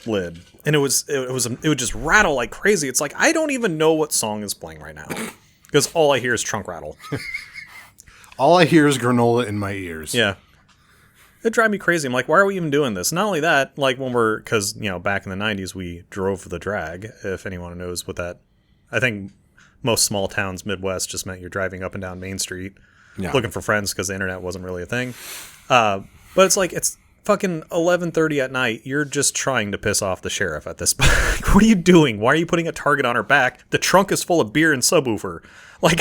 lid, and it would just rattle like crazy. It's like, I don't even know what song is playing right now, because all I hear is trunk rattle.
All I hear is granola in my ears.
Yeah. It drive me crazy. I'm like, why are we even doing this? Not only that, like because, back in the 90s, we drove the drag, if anyone knows what that, I think most small towns, Midwest, just meant you're driving up and down Main Street looking for friends because the internet wasn't really a thing. But it's like, it's fucking 11:30 at night. You're just trying to piss off the sheriff at this point. What are you doing? Why are you putting a target on her back? The trunk is full of beer and subwoofer. Like,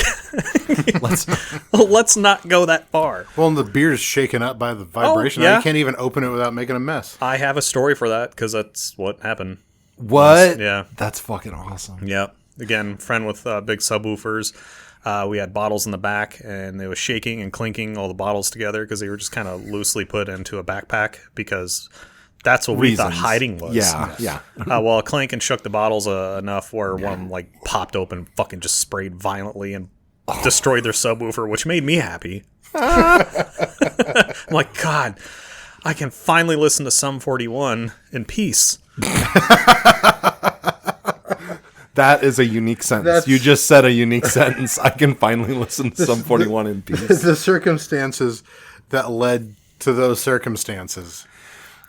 let's not go that far.
Well, and the beer's shaken up by the vibration.
yeah.
I can't even open it without making a mess.
I have a story for that because that's what happened.
What?
Yeah.
That's fucking awesome.
Yep. Again, friend with big subwoofers. We had bottles in the back, and they was shaking and clinking all the bottles together because they were just kind of loosely put into a backpack because that's what we thought hiding was.
Yeah.
Well, clank and shook the bottles enough where one of them like popped open, fucking just sprayed violently and destroyed their subwoofer, which made me happy. I'm like, God, I can finally listen to Sum 41 in peace.
That is a unique sentence. You just said a unique sentence. I can finally listen to Sum 41 in peace.
The circumstances that led to those circumstances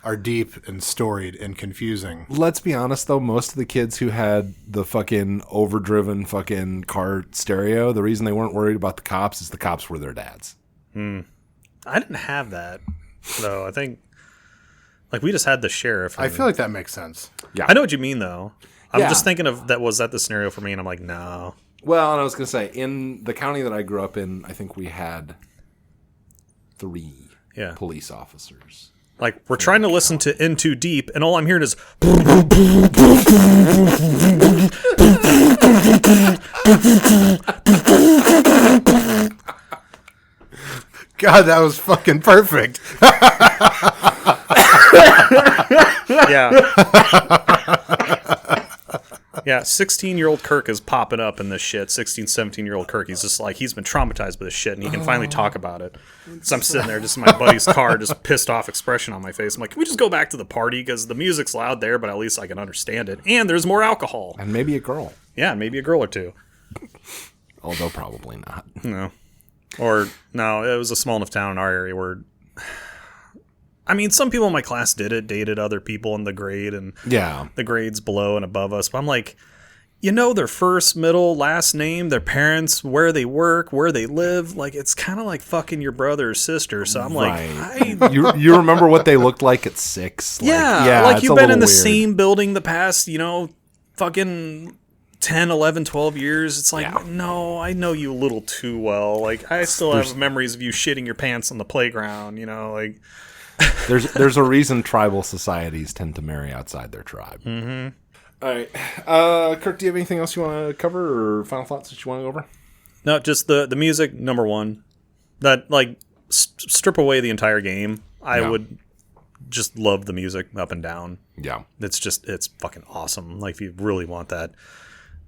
are deep and storied and confusing.
Let's be honest, though. Most of the kids who had the fucking overdriven fucking car stereo, the reason they weren't worried about the cops is the cops were their dads.
I didn't have that, though. I think, like, we just had the sheriff.
I feel like that makes sense.
Yeah.
I know what you mean, though. I'm
Yeah.
just thinking of was that the scenario for me? And I'm like, no.
Well, and I was going to say, in the county that I grew up in, I think we had 3 police officers.
Like, we're trying to listen to In Too Deep, and all I'm hearing is...
God, that was fucking perfect.
Yeah. Yeah, 16-year-old Kirk is popping up in this shit. 16, 17-year-old Kirk, he's just like, he's been traumatized by this shit, and he can finally talk about it. So I'm sitting there just in my buddy's car, just pissed off expression on my face. I'm like, can we just go back to the party? Because the music's loud there, but at least I can understand it. And there's more alcohol.
And maybe a girl.
Yeah, maybe a girl or two.
Although probably not.
No. Or, no, it was a small enough town in our area where... I mean, some people in my class dated other people in the grade, and the grades below and above us. But I'm like, their first, middle, last name, their parents, where they work, where they live. Like, it's kind of like fucking your brother or sister. So I'm like,
you remember what they looked like at 6?
Like you've been in the same building the past, fucking 10, 11, 12 years. It's like, no, I know you a little too well. Like, I still have memories of you shitting your pants on the playground, like...
There's a reason tribal societies tend to marry outside their tribe.
Mm-hmm.
All right. Kirk, do you have anything else you want to cover or final thoughts that you want to go over?
No, just the music, number one. That, like, strip away the entire game. I would just love the music up and down.
Yeah.
It's fucking awesome. Like, if you really want that,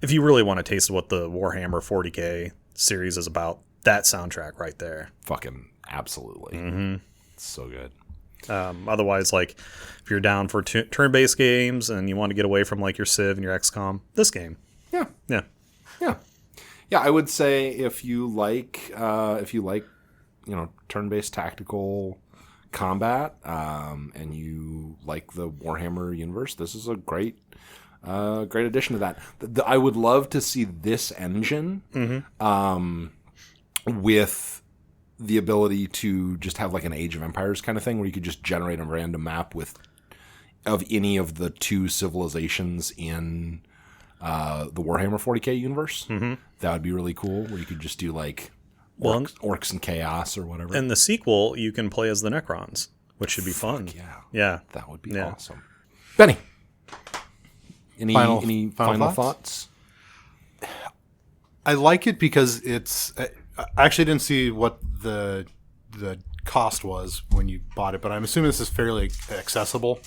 if you really want to taste what the Warhammer 40K series is about, that soundtrack right there.
Fucking Absolutely. It's so good.
Otherwise, like, if you're down for turn-based games and you want to get away from, like, your Civ and your XCOM, this game.
Yeah.
Yeah.
Yeah. Yeah, I would say if you like, turn-based tactical combat, and you like the Warhammer universe, this is a great addition to that. I would love to see this engine, with the ability to just have like an Age of Empires kind of thing where you could just generate a random map of any of the 2 civilizations in the Warhammer 40k universe. That would be really cool, where you could just do like orcs and chaos or whatever.
And the sequel, you can play as the Necrons, which should be fun. Yeah.
That would be awesome. Benny, any final thoughts?
I like it because it's... I actually didn't see what the cost was when you bought it, but I'm assuming this is fairly accessible,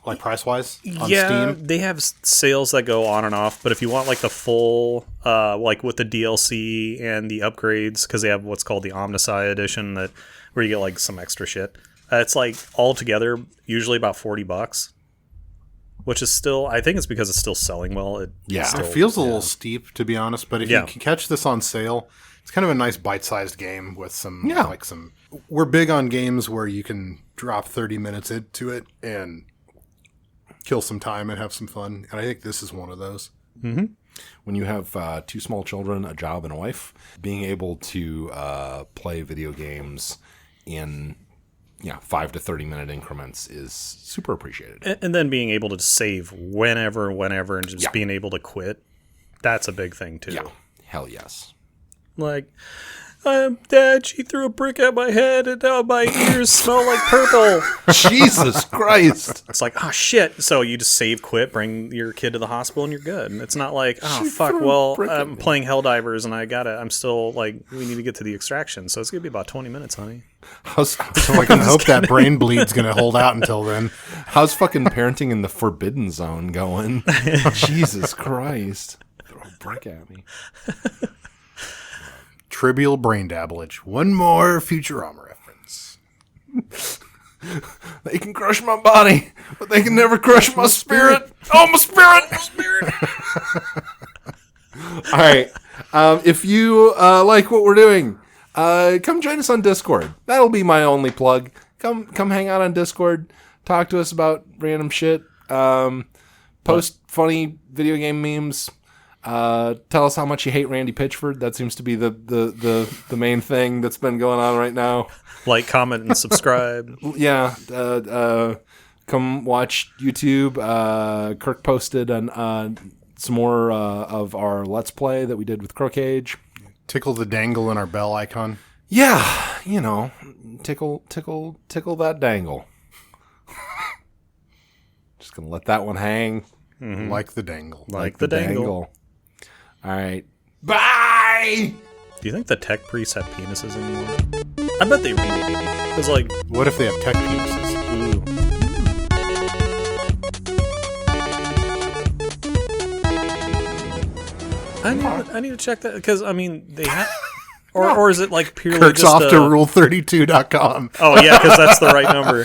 like price-wise, on Steam.
They have sales that go on and off, but if you want like the full, like with the DLC and the upgrades, because they have what's called the Omnissiah edition, where you get like some extra shit, it's like all together usually about $40. Which is still, I think it's because it's still selling well. It
feels a little steep, to be honest, but if you can catch this on sale, it's kind of a nice bite-sized game with some, we're big on games where you can drop 30 minutes into it and kill some time and have some fun. And I think this is one of those.
Mm-hmm. When you have 2 small children, a job, and a wife, being able to play video games in 5 to 30 minute increments is super appreciated.
And then being able to save whenever, and just being able to quit, that's a big thing too.
Yeah, hell yes.
Like, Dad, she threw a brick at my head and now my ears smell like purple.
Jesus Christ.
It's like, oh shit. So you just save, quit, bring your kid to the hospital and you're good. And it's not like, oh fuck, well, I'm playing Helldivers and I'm still like, we need to get to the extraction. So it's going to be about 20 minutes, honey.
So I can hope that brain bleed's going to hold out until then.
How's fucking parenting in the forbidden zone going? Jesus Christ. Throw a brick at me.
Trivial brain dabblage. One more Futurama reference.
They can crush my body, but they can never crush my spirit. Oh, my spirit! My spirit! All right. If you like what we're doing, come join us on Discord. That'll be my only plug. Come hang out on Discord. Talk to us about random shit. Post funny video game memes. Tell us how much you hate Randy Pitchford. That seems to be the main thing that's been going on right now.
Like, comment, and subscribe.
Yeah. Come watch YouTube. Kirk posted some more of our Let's Play that we did with Crookage.
Tickle the dangle in our bell icon.
Yeah, tickle that dangle. Just gonna let that one hang.
Mm-hmm. Like the dangle.
Like the dangle.
All right. Bye!
Do you think the tech priests have penises anymore? I bet they really do. Because, like...
What if they have tech penises?
Ooh. I need to check that, because, I mean, they have... Or is it, like, purely
Kirk's
just
off to rule32.com.
Oh, yeah, because that's the right number.